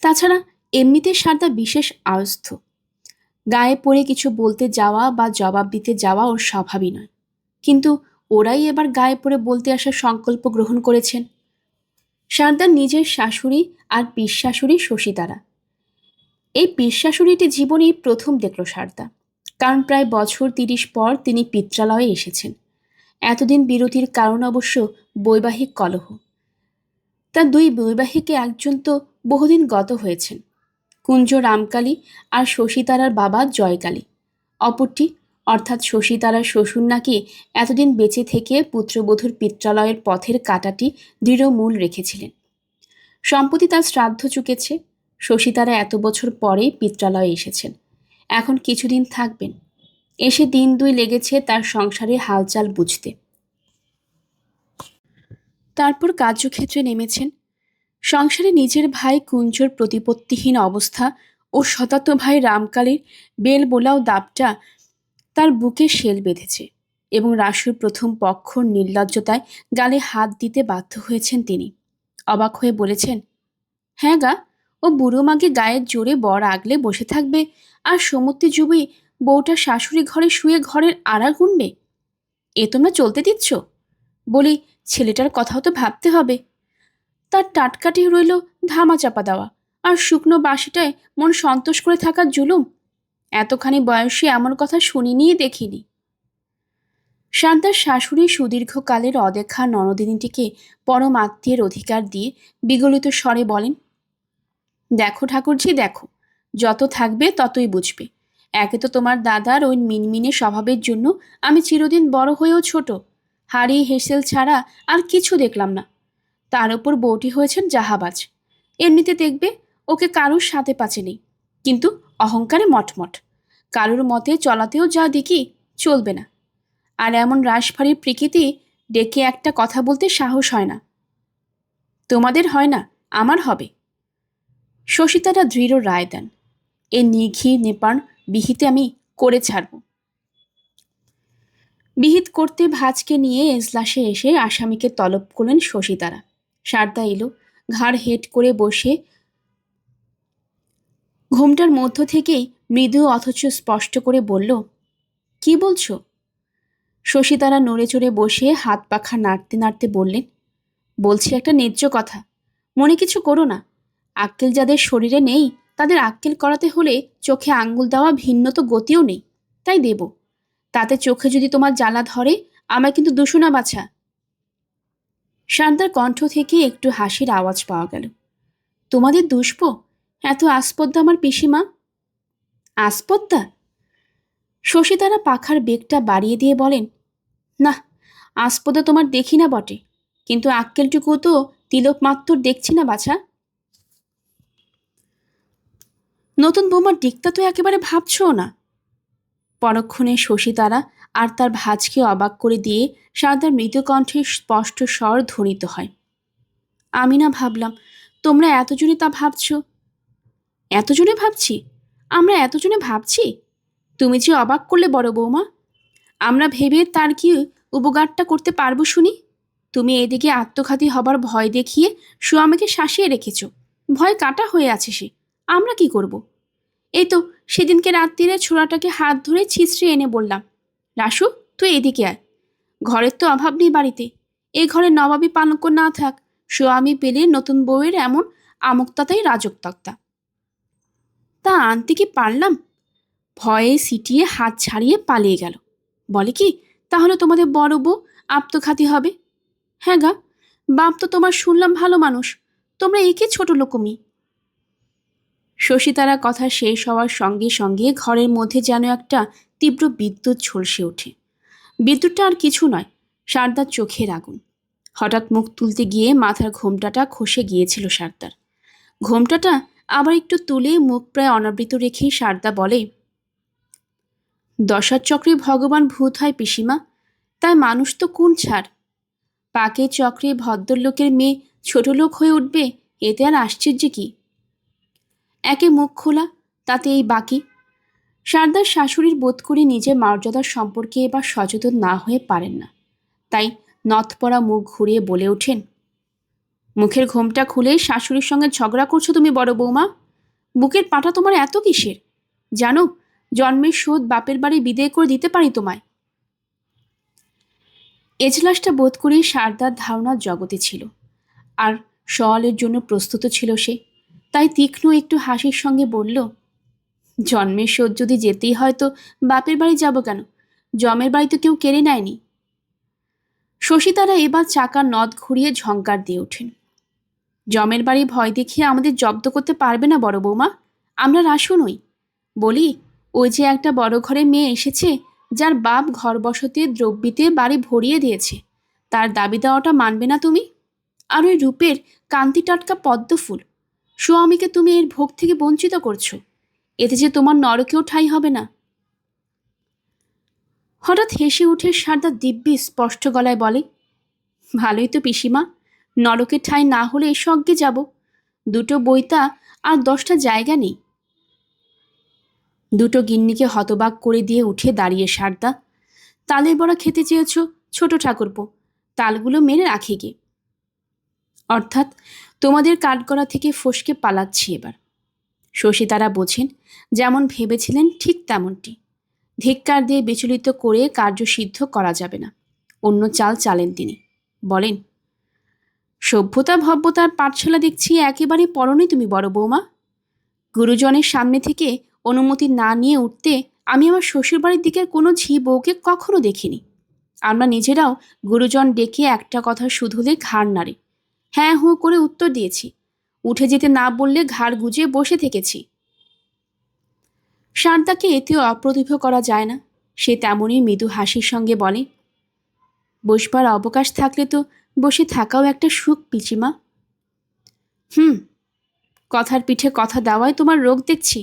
তাছাড়া এমনিতে সারদা বিশেষ আয়স্থ, গায়ে পড়ে কিছু বলতে যাওয়া বা জবাব দিতে যাওয়া ওর স্বভাবই নয়। কিন্তু ওরাই এবার গায়ে পড়ে বলতে আসার সংকল্প গ্রহণ করেছেন। সারদার নিজের শাশুড়ি আর পিস শাশুড়ি শশীতারা। এই পিস শাশুড়িটি জীবনেই প্রথম দেখল সারদা, কারণ প্রায় বছর 30 পর তিনি পিত্রালয়ে এসেছেন। এতদিন বিরতির কারণ অবশ্য বৈবাহিক কলহ। তার দুই বৈবাহিকে একজন তো বহুদিন গত হয়েছেন, কুঞ্জ রামকালী আর শশীতারার বাবা জয়কালী। অপরটি অর্থাৎ শশীতারার শ্বশুর নাকি এতদিন বেঁচে থেকে পুত্রবধূর পিত্রালয়ের পথের কাঁটাটি দৃঢ় মূল রেখেছিলেন। সম্প্রতি তার শ্রাদ্ধ চুকেছে। শশীতারা এত বছর পরেই পিত্রালয়ে এসেছেন, এখন কিছুদিন থাকবেন। এসে দিন দুই লেগেছে তার সংসারের হালচাল বুঝতে। তারপর কার্যক্ষেত্রে নেমেছেন। সংসারে নিজের ভাই কুঞ্জর প্রতিপত্তিহীন অবস্থা ও শতাত ভাই রামকালীর বেল বোলাও দাবটা তার বুকে শেল বেঁধেছে এবং রাসুর প্রথম পক্ষর নির্লজ্জতায় গালে হাত দিতে বাধ্য হয়েছেন তিনি। অবাক হয়ে বলেছেন, হ্যাঁ গা, ও বুড়ো মাগে গায়ের জোরে বর আগলে বসে থাকবে আর সমুদ্রে যুবই বউটা শাশুড়ি ঘরে শুয়ে ঘরের আড়া গুনবে? এ তোমরা চলতে দিচ্ছ? বলি, ছেলেটার কথাও তো ভাবতে হবে। তার টাটকাটি রইল ধামা চাপা দেওয়া, আর শুকনো বাসিটায় মন সন্তোষ করে থাকার জুলুম। এতখানি বয়সে এমন কথা শুনিনি দেখিনি। সারদার শাশুড়ি সুদীর্ঘকালের অদেখা ননদিনীটিকে পরম আত্মীয়ের অধিকার দিয়ে বিগলিত স্বরে বলেন, দেখো ঠাকুরঝি দেখো, যত থাকবে ততই বুঝবে। একে তো তোমার দাদার ওই মিনমিনে স্বভাবের জন্য আমি চিরদিন বড় হয়েও ছোট, হাড়ি হেসেল ছাড়া আর কিছু দেখলাম না। তার ওপর বউটি হয়েছেন জাহাবাজ। এমনিতে দেখবে ওকে কারুর সাথে পাচে নেই, কিন্তু অহংকারে মটমট। কারুর মতে চলাতেও যা দেখি চলবে না। আর এমন রাশভারীর প্রকৃতি, ডেকে একটা কথা বলতে সাহস হয় না। তোমাদের হয় না, আমার হবে। শশীতারা দৃঢ় রায় দেন, এ নিঘি নেপান বিহিতে আমি করে ছাড়ব। বিহিত করতে ভাজকে নিয়ে এজলাসে এসে আসামিকে তলব করলেন শশীতারা। সারদা এলো, ঘাড় হেট করে বসে ঘুমটার মধ্য থেকেই মৃদু অথচ স্পষ্ট করে বলল, কি বলছো? শশীতারা নড়ে চড়ে বসে হাত পাখা নাড়তে নাড়তে বললেন, বলছি একটা ন্যায্য কথা, মনে কিছু করো না। আক্কেল যাদের শরীরে নেই তাদের আক্কেল করাতে হলে চোখে আঙ্গুল দেওয়া ভিন্ন তো গতিও নেই, তাই দেব। তাতে চোখে যদি তোমার জ্বালা ধরে আমায় কিন্তু দুশো না বাছা। শারদার কণ্ঠ থেকে একটু হাসির আওয়াজ পাওয়া গেল। তোমাদের দুষ্প? এত আস্পদ্দা আমার পিসিমা? আস্পদ্দা? শশীতারা পাখার বেগটা বাড়িয়ে দিয়ে বলেন, না, আস্পদা তোমার দেখি না বটে, কিন্তু আক্কেলটুকু তো তিলক মাত্র দেখছি না বাছা। নতুন বৌমার দিকটা তো একেবারে ভাবছো না। পরক্ষণে শশীতারা আর তার ভাজকে অবাক করে দিয়ে সারদার মৃদুকণ্ঠে স্পষ্ট স্বর ধ্বনিত হয়, আমি না ভাবলাম তোমরা এতজনে তা ভাবছ। এতজনে ভাবছি? আমরা এতজনে ভাবছি? তুমি যে অবাক করলে বড় বৌমা। আমরা ভেবে তার কি উপকারটা করতে পারবো শুনি? তুমি এদিকে আত্মঘাতী হবার ভয় দেখিয়ে স্বামীকে শাসিয়ে রেখেছ। ভয় কাটা হয়ে আছে সে, আমরা কি করব? এই তো সেদিনকে রাত্রিরে ছোড়াটাকে হাত ধরে ছিঁচড়ে এনে বললাম, রাসু তুই এদিকে আয়, ঘরের তো অভাব নেই বাড়িতে, এ ঘরে নবাবী পালঙ্ক না থাক, স্বামী পেলে নতুন বউয়ের এমন আমুকতাতাই রাজকতক্তা। তা আনতে কি পারলাম? ভয়ে সিটিয়ে হাত ছাড়িয়ে পালিয়ে গেল। বলে কি, তাহলে তোমাদের বড় বউ আত্মঘাতী হবে? হ্যাঁ গা, বাপ তো তোমার শুনলাম ভালো মানুষ, তোমরা একে ছোট লোকমি। শশীতারা কথা শেষ হওয়ার সঙ্গে সঙ্গে ঘরের মধ্যে যেন একটা তীব্র বিদ্যুৎ ঝলসে ওঠে। বিদ্যুৎটা আর কিছু নয়, সারদার চোখের আগুন। হঠাৎ মুখ তুলতে গিয়ে মাথার ঘোমটাটা খসে গিয়েছিল সারদার। ঘোমটাটা আবার একটু তুলে মুখ প্রায় অনাবৃত রেখেই সারদা বলে, দশার চক্রে ভগবান ভূত হয় পিসিমা, তাই মানুষ তো কোন ছাড়। পাকের চক্রে ভদ্রলোকের মেয়ে ছোট লোক হয়ে উঠবে, এতে আর আশ্চর্য কি? একে মুখ খোলা, তাতে এই বাকি। সারদার শাশুড়ির বোধ করি নিজের মর্যাদার সম্পর্কে এবার সচেতন না হয়ে পারেন না, তাই নথপড়া মুখ ঘুরিয়ে বলে ওঠেন, মুখের ঘোমটা খুলে শাশুড়ির সঙ্গে ঝগড়া করছো তুমি বড় বৌমা? বুকের পাটা তোমার এত কিসের? জানো, জন্মের শোধ বাপের বাড়ি বিদেয় করে দিতে পারি তোমায়। এজলাসটা বোধ করি সারদার ধারণার জগতে ছিল, আর সওয়ালের জন্য প্রস্তুত ছিল সে, তাই তীক্ষ্ণ একটু হাসির সঙ্গে বলল, জন্মের শোধ যদি যেতেই হয় তো বাপের বাড়ি যাব কেন? জমের বাড়ি তো কেউ কেড়ে নেয়নি। শশীতারা এবার চাকার নথ ঘুরিয়ে ঝঙ্কার দিয়ে ওঠেন, জমের বাড়ি ভয় দেখিয়ে আমাদের জব্দ করতে পারবে না বড় বৌমা, আমরা রাসু নই। বলি, ওই যে একটা বড় ঘরে মেয়ে এসেছে, যার বাপ ঘর বসতে দ্রব্যিতে বাড়ি ভরিয়ে দিয়েছে, তার দাবি দেওয়াটা মানবে না তুমি? আর ওই রূপের কান্তি টাটকা পদ্ম ফুল স্বামীকে তুমি এর ভোগ থেকে বঞ্চিত করছো, এতে যে তোমার নরকেও ঠাঁই হবে না। হঠাৎ হেসে উঠে সারদা দিব্যি স্পষ্ট গলায় বলে, ভালোই তো পিসিমা, নরকের ঠাঁই না হলে স্বর্গে যাব। দুটো বইতা আর 10টা জায়গা নেই। দুটো গিন্নিকে হতবাক করে দিয়ে উঠে দাঁড়িয়ে সারদা, তালের বড়া খেতে চেয়েছ ছোট ঠাকুরপো, তালগুলো মেরে রাখে গে। অর্থাৎ তোমাদের কাঠগড়া থেকে ফসকে পালাচ্ছি এবার। শশীতারা বোঝেন, যেমন ভেবেছিলেন ঠিক তেমনটি। ধিক্কার দিয়ে বিচলিত করে কার্যসিদ্ধ করা যাবে না, অন্য চাল চালেন তিনি। বলেন, সভ্যতা ভব্যতার পাঠশালা দেখছি একেবারে পড়নি তুমি বড় বৌমা। গুরুজনের সামনে থেকে অনুমতি না নিয়ে উঠতে আমি আমার শ্বশুরবাড়ির দিকের কোনো ঝি বউকে কখনো দেখিনি। আমরা নিজেরাও গুরুজন ডেকে একটা কথা শুধুলে ঘাড় নাড়ে, হ্যাঁ হুঁ করে উত্তর দিয়েছি, উঠে যেতে না বললে ঘাড় গুজিয়ে বসে থেকেছি। সারদাকে এতেও অপ্রতিভ করা যায় না, সে তেমনই মৃদু হাসির সঙ্গে বলে, বসবার অবকাশ থাকলে তো বসে থাকাও একটা সুখ পিচিমা। কথার পিঠে কথা দেওয়াই তোমার রোগ দেখছি।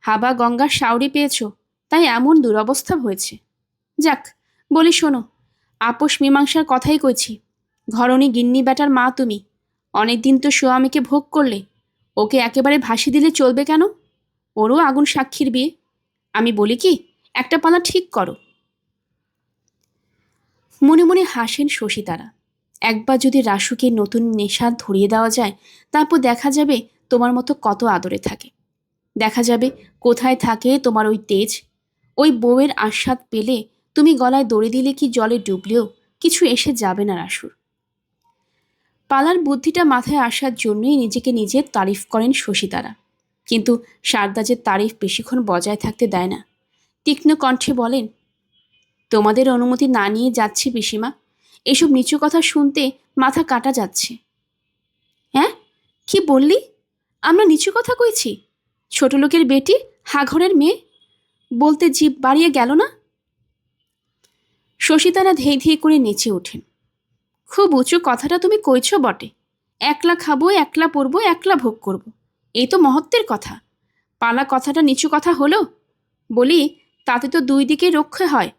হাবা গঙ্গার শাওরি পেয়েছ, তাই এমন দুরবস্থা হয়েছে। যাক, বলি শোনো, আপোষ মীমাংসার কথাই কইছি। ঘরণী গিন্নি বেটার মা তুমি, অনেকদিন তো স্বামীকে ভোগ করলে, ওকে একেবারে ভাসিয়ে দিলে চলবে কেন? ওরও আগুন সাক্ষীর বিয়ে। আমি বলি কি, একটা পালা ঠিক করো। মনে মনে হাসেন শশীতারা। একবার যদি রাসুকে নতুন নেশা ধরিয়ে দেওয়া যায়, তারপর দেখা যাবে তোমার মতো কত আদরে থাকে। দেখা যাবে কোথায় থাকে তোমার ওই তেজ। ওই বউয়ের আস্বাদ পেলে তুমি গলায় দড়ি দিলে কি জলে ডুবলেও কিছু এসে যাবে না রাসুর। পালার বুদ্ধিটা মাথায় আসার জন্যই নিজেকে নিজে তারিফ করেন শশীতারা। কিন্তু সারদা যে তারিফ বেশিক্ষণ বজায় থাকতে দেয় না। তীক্ষ্ণ কণ্ঠে বলেন, তোমাদের অনুমতি না নিয়ে যাচ্ছি পিসিমা। এসব নিচু কথা শুনতে মাথা কাটা যাচ্ছে। হ্যাঁ, কি বললি? আমরা নিচু কথা কইছি? ছোট লোকের বেটি, হাঘরের মেয়ে, বলতে জিভ বাড়িয়ে গেল না? শশীতারা ধেই ধেই করে নেচে ওঠেন। খুব উঁচু কথাটা তুমি কইছ বটে। একলা খাবো, একলা পরবো, একলা ভোগ করব। এই তো মহত্বের কথা। পালা কথাটা নিচু কথা হলো? বলি, তাতে তো দুই দিকে রক্ষা হয়।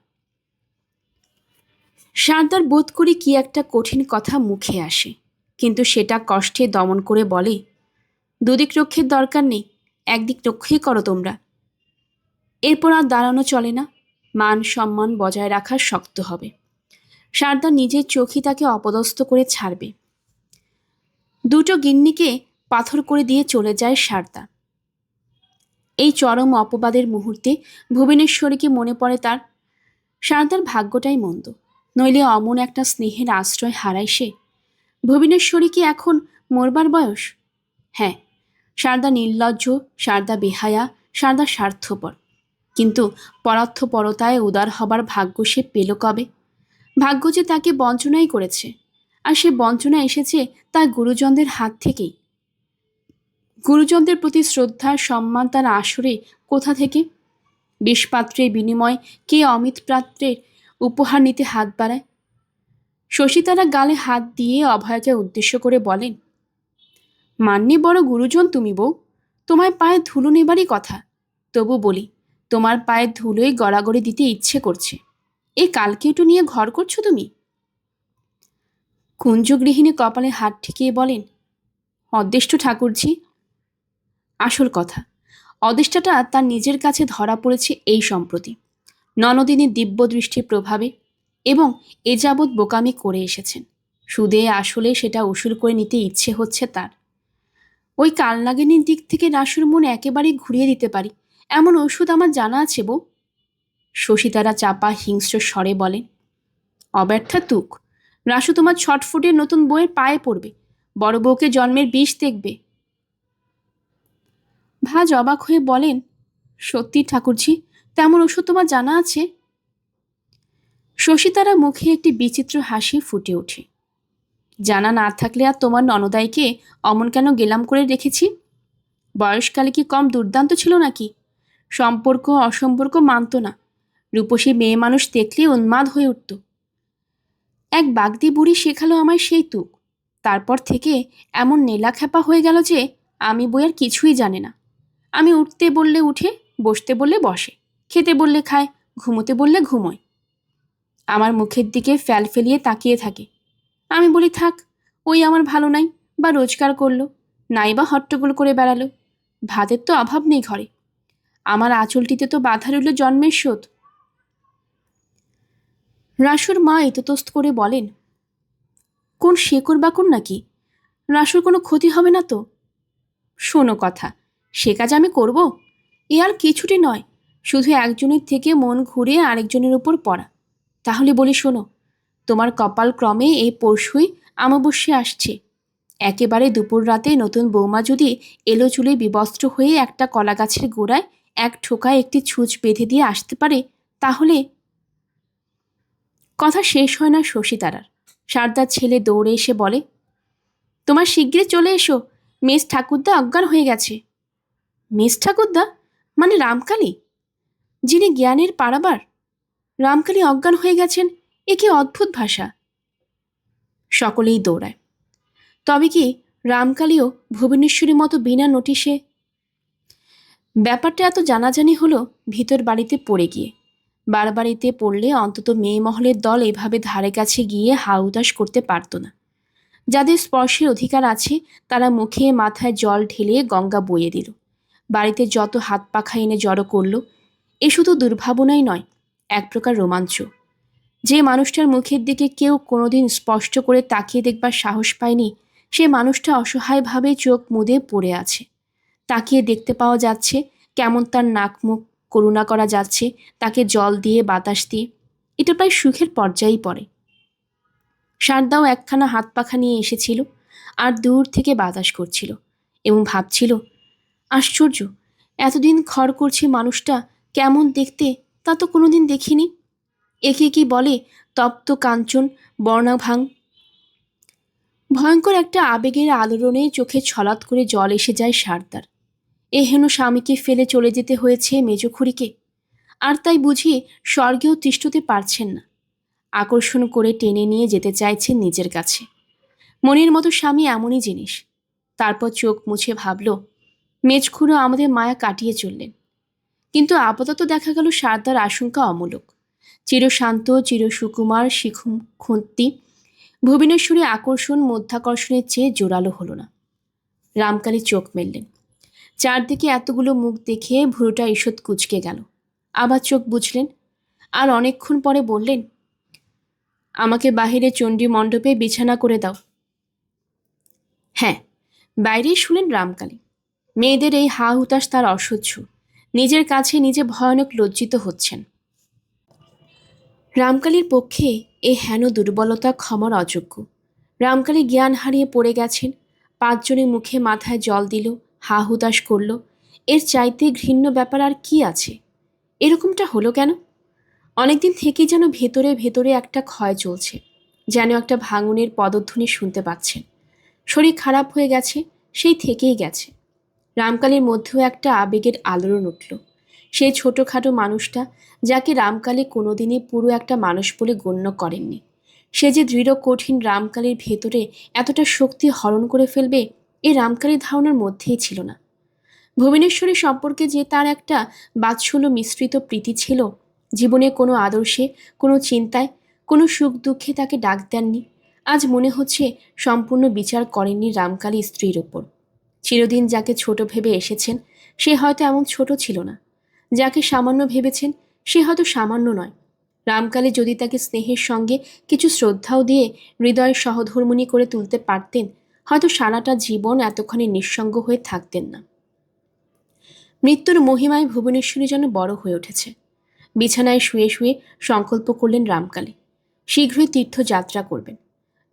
সারদার বোধ করি কি একটা কঠিন কথা মুখে আসে, কিন্তু সেটা কষ্টে দমন করে বলে, দুদিক রক্ষের দরকার নেই, একদিক রক্ষেই করো তোমরা। এরপর আর দাঁড়ানো চলে না, মান সম্মান বজায় রাখা শক্ত হবে। সারদা নিজের চোখই তাকে অপদস্থ করে ছাড়বে। দুটো গিন্নিকে পাথর করে দিয়ে চলে যায় সারদা। এই চরম অপবাদের মুহূর্তে ভুবনেশ্বরীকে মনে পড়ে তার। সারদার ভাগ্যটাই মন্দ, নইলে অমন একটা স্নেহের আশ্রয় হারায় সে। ভুবনেশ্বরী কি এখন মরবার বয়স? হ্যাঁ, সারদা নির্লজ্জ, সারদা বেহায়া, সারদা স্বার্থপর। কিন্তু পরার্থপরতায় উদার হবার ভাগ্য সে পেল কবে? ভাগ্য যে তাকে বঞ্চনাই করেছে, আর সে বঞ্চনা এসেছে তার গুরুজনদের হাত থেকেই। গুরুজনদের প্রতি শ্রদ্ধা সম্মান তার আসরে কোথা থেকে? বিষপাত্রের বিনিময়ে কে অমিত পাত্রের উপহার নিতে হাত বাড়ায়? শশীতারা গালে হাত দিয়ে অভয়কে উদ্দেশ্য করে বলেন, মান্যে বড় গুরুজন তুমি বউ, তোমায় পায়ে ধুলো নেবারই কথা। তবু বলি, তোমার পায়ের ধুলোই গড়াগড়ি দিতে ইচ্ছে করছে। এই কালকেটু নিয়ে ঘর করছো তুমি? কুঞ্জগৃহিণী কপালে হাত ঠেকিয়ে বলেন, অদৃষ্ট ঠাকুরজি। আসল কথা, অদেষ্টাটা তার নিজের কাছে ধরা পড়েছে এই সম্প্রতি, ননদিনীর দিব্য দৃষ্টির প্রভাবে, এবং এ যাবৎ বোকামি করে এসেছেন। সুদে আসলে সেটা উসুল করে নিতে ইচ্ছে হচ্ছে তার। ওই কালনাগিনীর দিক থেকে রাসুর মন একেবারেই ঘুরিয়ে দিতে পারি এমন ওষুধ আমার জানা আছে বউ। শশীতারা চাপা হিংস্র স্বরে বলেন, অব্যর্থা তুক। রাসু তোমার ছটফুটের নতুন বউয়ের পায়ে পড়বে, বড় বউকে জন্মের বিষ দেখবে। ভাজ অবাক হয়ে বলেন, সত্যি ঠাকুরজি, তেমন ওষুধ তোমার জানা আছে? শশীতারা মুখে একটি বিচিত্র হাসি ফুটে ওঠে। জানা না থাকলে আর তোমার ননদাইকে অমন কেন গেলাম করে রেখেছি? বয়সকালে কি কম দুর্দান্ত ছিল নাকি? সম্পর্ক অসম্পর্ক মানত না, রূপসী মেয়ে মানুষ দেখলে উন্মাদ হয়ে উঠত। এক বাগদি বুড়ি শেখালো আমায় সেই তুক। তারপর থেকে এমন নেলাখ্যাপা হয়ে গেল যে আমি বইয়ের কিছুই জানে না। আমি উঠতে বললে উঠে, বসতে বললে বসে, খেতে বললে খায়, ঘুমোতে বললে ঘুমোয়। আমার মুখের দিকে ফ্যাল ফেলিয়ে তাকিয়ে থাকে। আমি বলি থাক, ওই আমার ভালো নাই, বা রোজগার করলো, নাই বা হট্টগোল করে বেড়ালো। ভাতের তো অভাব নেই ঘরে, আমার আঁচলটিতে তো বাধা রইল জন্মের শোধ। রাসুর মা ইতস্তত করে বলেন, কোন শেকড় বাকর নাকি? রাসুর কোনো ক্ষতি হবে না তো? শোনো কথা, সে কাজ আমি করব? এ আর কিছুটি নয়, শুধু একজনের থেকে মন ঘুরে আরেকজনের উপর পড়া। তাহলে বলি শোনো, তোমার কপাল ক্রমে এই পরশুই অমাবস্যা আসছে। একেবারে দুপুর রাতে নতুন বৌমা যদি এলো চুলে বিবস্ত্র হয়ে একটা কলা গাছের গোড়ায় এক ঠোকায় একটি ছুঁচ বেঁধে দিয়ে আসতে পারে, তাহলে। কথা শেষ হয় না শশীতারার। সারদার ছেলে দৌড়ে এসে বলে, তোমার শিগগিরই চলে এসো, মেজ ঠাকুরদা অজ্ঞান হয়ে গেছে। মেজ ঠাকুরদা মানে রামকালী, যিনি জ্ঞানের পারাবার? রামকালী অজ্ঞান হয়ে গেছেন, এ কি অদ্ভুত ভাষা! সকলেই দৌড়ায়। তবে কি রামকালীও ভুবনেশ্বরীর মতো বিনা নোটিশে? ব্যাপারটা এত জানাজানি হলো ভিতর বাড়িতে পড়ে গিয়ে। বাড়িতে পড়লে অন্তত মেয়ে মহলের দল এভাবে ধারে কাছে গিয়ে হাউতাস করতে পারত না। যাদের স্পর্শের অধিকার আছে তারা মুখে মাথায় জল ঢেলে গঙ্গা বইয়ে দিল। বাড়িতে যত হাত পাখা এনে জড়ো করল। এ শুধু দুর্ভাবনাই নয়, এক প্রকার রোমাঞ্চ। যে মানুষটার মুখের দিকে কেউ কোনোদিন স্পষ্ট করে তাকিয়ে দেখবার সাহস পায়নি, সে মানুষটা অসহায়ভাবে চোখ মুদে পড়ে আছে। তাকিয়ে দেখতে পাওয়া যাচ্ছে কেমন তার নাক মুখ, করুণা করা যাচ্ছে তাকে জল দিয়ে বাতাস দিয়ে। এটা প্রায় সুখের পর্যায়েই পড়ে। শারদাও একখানা হাত পাখা নিয়ে এসেছিল আর দূর থেকে বাতাস করছিল এবং ভাবছিল, আশ্চর্য, এতদিন খড় করছে মানুষটা কেমন দেখতে তা তো কোনোদিন দেখিনি। একে কি বলে তপ্ত কাঞ্চন বর্ণাভাং। ভয়ঙ্কর একটা আবেগের আলোড়নে চোখে ছলাৎ করে জল এসে যায় শারদার। এ হেন স্বামীকে ফেলে চলে যেতে হয়েছে মেজখুড়িকে, আর তাই বুঝি স্বর্গেও তিষ্ঠতে পারছেন না। আকর্ষণ করে টেনে নিয়ে যেতে চাইছেন নিজের কাছে। মনের মতো স্বামী এমনই জিনিস। তারপর চোখ মুছে ভাবল, মেজখুড়ো আমাদের মায়া কাটিয়ে চললেন। কিন্তু আপাতত দেখা গেল শারদার আশঙ্কা অমূলক। চিরশান্ত চিরসুকুমার শিখুম খন্তি ভুবনেশ্বরী আকর্ষণ মধ্যাকর্ষণের চেয়ে জোরালো হলো না। রামকালী চোখ মেললেন। চারদিকে এতগুলো মুখ দেখে ভুরুটা ঈষৎ কুঁচকে গেল। আবার চোখ বুঝলেন আর অনেকক্ষণ পরে বললেন, আমাকে বাহিরে চণ্ডী মণ্ডপে বিছানা করে দাও। হ্যাঁ, বাইরেই শুনেন রামকালী। মেয়েদের এই হা হুতাশ তার অসহ্য। নিজের কাছে নিজে ভয়ানক লজ্জিত হচ্ছেন। রামকালীর পক্ষে এ হেন দুর্বলতা ক্ষমার অযোগ্য। রামকালী জ্ঞান হারিয়ে পড়ে গেছেন। পাঁচজনের মুখে মাথায় জল দিল, হা হুতাশ করল। এর চাইতে ঘৃণ্য ব্যাপার আর কি আছে? এরকমটা হলো কেন? অনেকদিন থেকেই যেন ভেতরে ভেতরে একটা ক্ষয় চলছে, যেন একটা ভাঙনের পদধ্বনি শুনতে পাচ্ছেন। শরীর খারাপ হয়ে গেছে, সেই থেকেই গেছে। রামকালীর মধ্যেও একটা আবেগের আলোড়ন উঠল। সেই ছোটোখাটো মানুষটা, যাকে রামকালী কোনোদিনই পুরো একটা মানুষ বলে গণ্য করেননি, সে যে দৃঢ় কঠিন রামকালীর ভেতরে এতটা শক্তি হরণ করে ফেলবে, এ রামকালীর ধারণার মধ্যেই ছিল না। ভুবনেশ্বরী সম্পর্কে যে তার একটা বাৎসল্য মিশ্রিত প্রীতি ছিল, জীবনে কোনো আদর্শে, কোনো চিন্তায়, কোনো সুখ দুঃখে তাকে ডাক দেননি, আজ মনে হচ্ছে সম্পূর্ণ বিচার করেননি রামকালী স্ত্রীর ওপর। চিরদিন যাকে ছোট ভেবে এসেছেন, সে হয়তো এমন ছোট ছিল না। যাকে সামান্য ভেবেছেন, সে হয়তো সামান্য নয়। রামকালী যদি তাকে স্নেহের সঙ্গে কিছু শ্রদ্ধাও দিয়ে হৃদয়ের সহধর্মিণী করে তুলতে পারতেন, হয়তো সারাটা জীবন এতখানি নিঃসঙ্গ হয়ে থাকতেন না। মৃত্যুর মহিমায় ভুবনেশ্বরী যেন বড় হয়ে উঠেছে। বিছানায় শুয়ে শুয়ে সংকল্প করলেন রামকালী, শীঘ্রই তীর্থযাত্রা করবেন।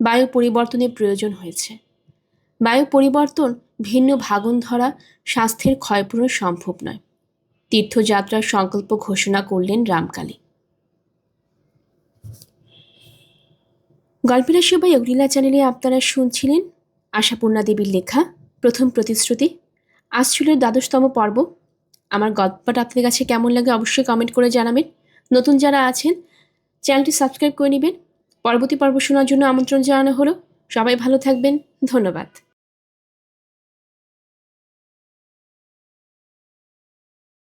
বায়ু পরিবর্তনের প্রয়োজন হয়েছে। বায়ু পরিবর্তন ভিন্ন ভাগন ধরা স্বাস্থ্যের ক্ষয়পূরণ সম্ভব নয়। তীর্থযাত্রার সংকল্প ঘোষণা করলেন রামকালী। গল্পের সবাই অগ্নিলা চ্যানেলে আপনারা শুনছিলেন আশাপূর্ণা দেবীর লেখা প্রথম প্রতিশ্রুতি। আজ ছিল দ্বাদশতম পর্ব। আমার গল্পটা আপনাদের কাছে কেমন লাগে অবশ্যই কমেন্ট করে জানাবেন। নতুন যারা আছেন চ্যানেলটি সাবস্ক্রাইব করে নেবেন। পরবর্তী পর্ব শোনার জন্য আমন্ত্রণ জানানো হলো। সবাই ভালো থাকবেন। ধন্যবাদ।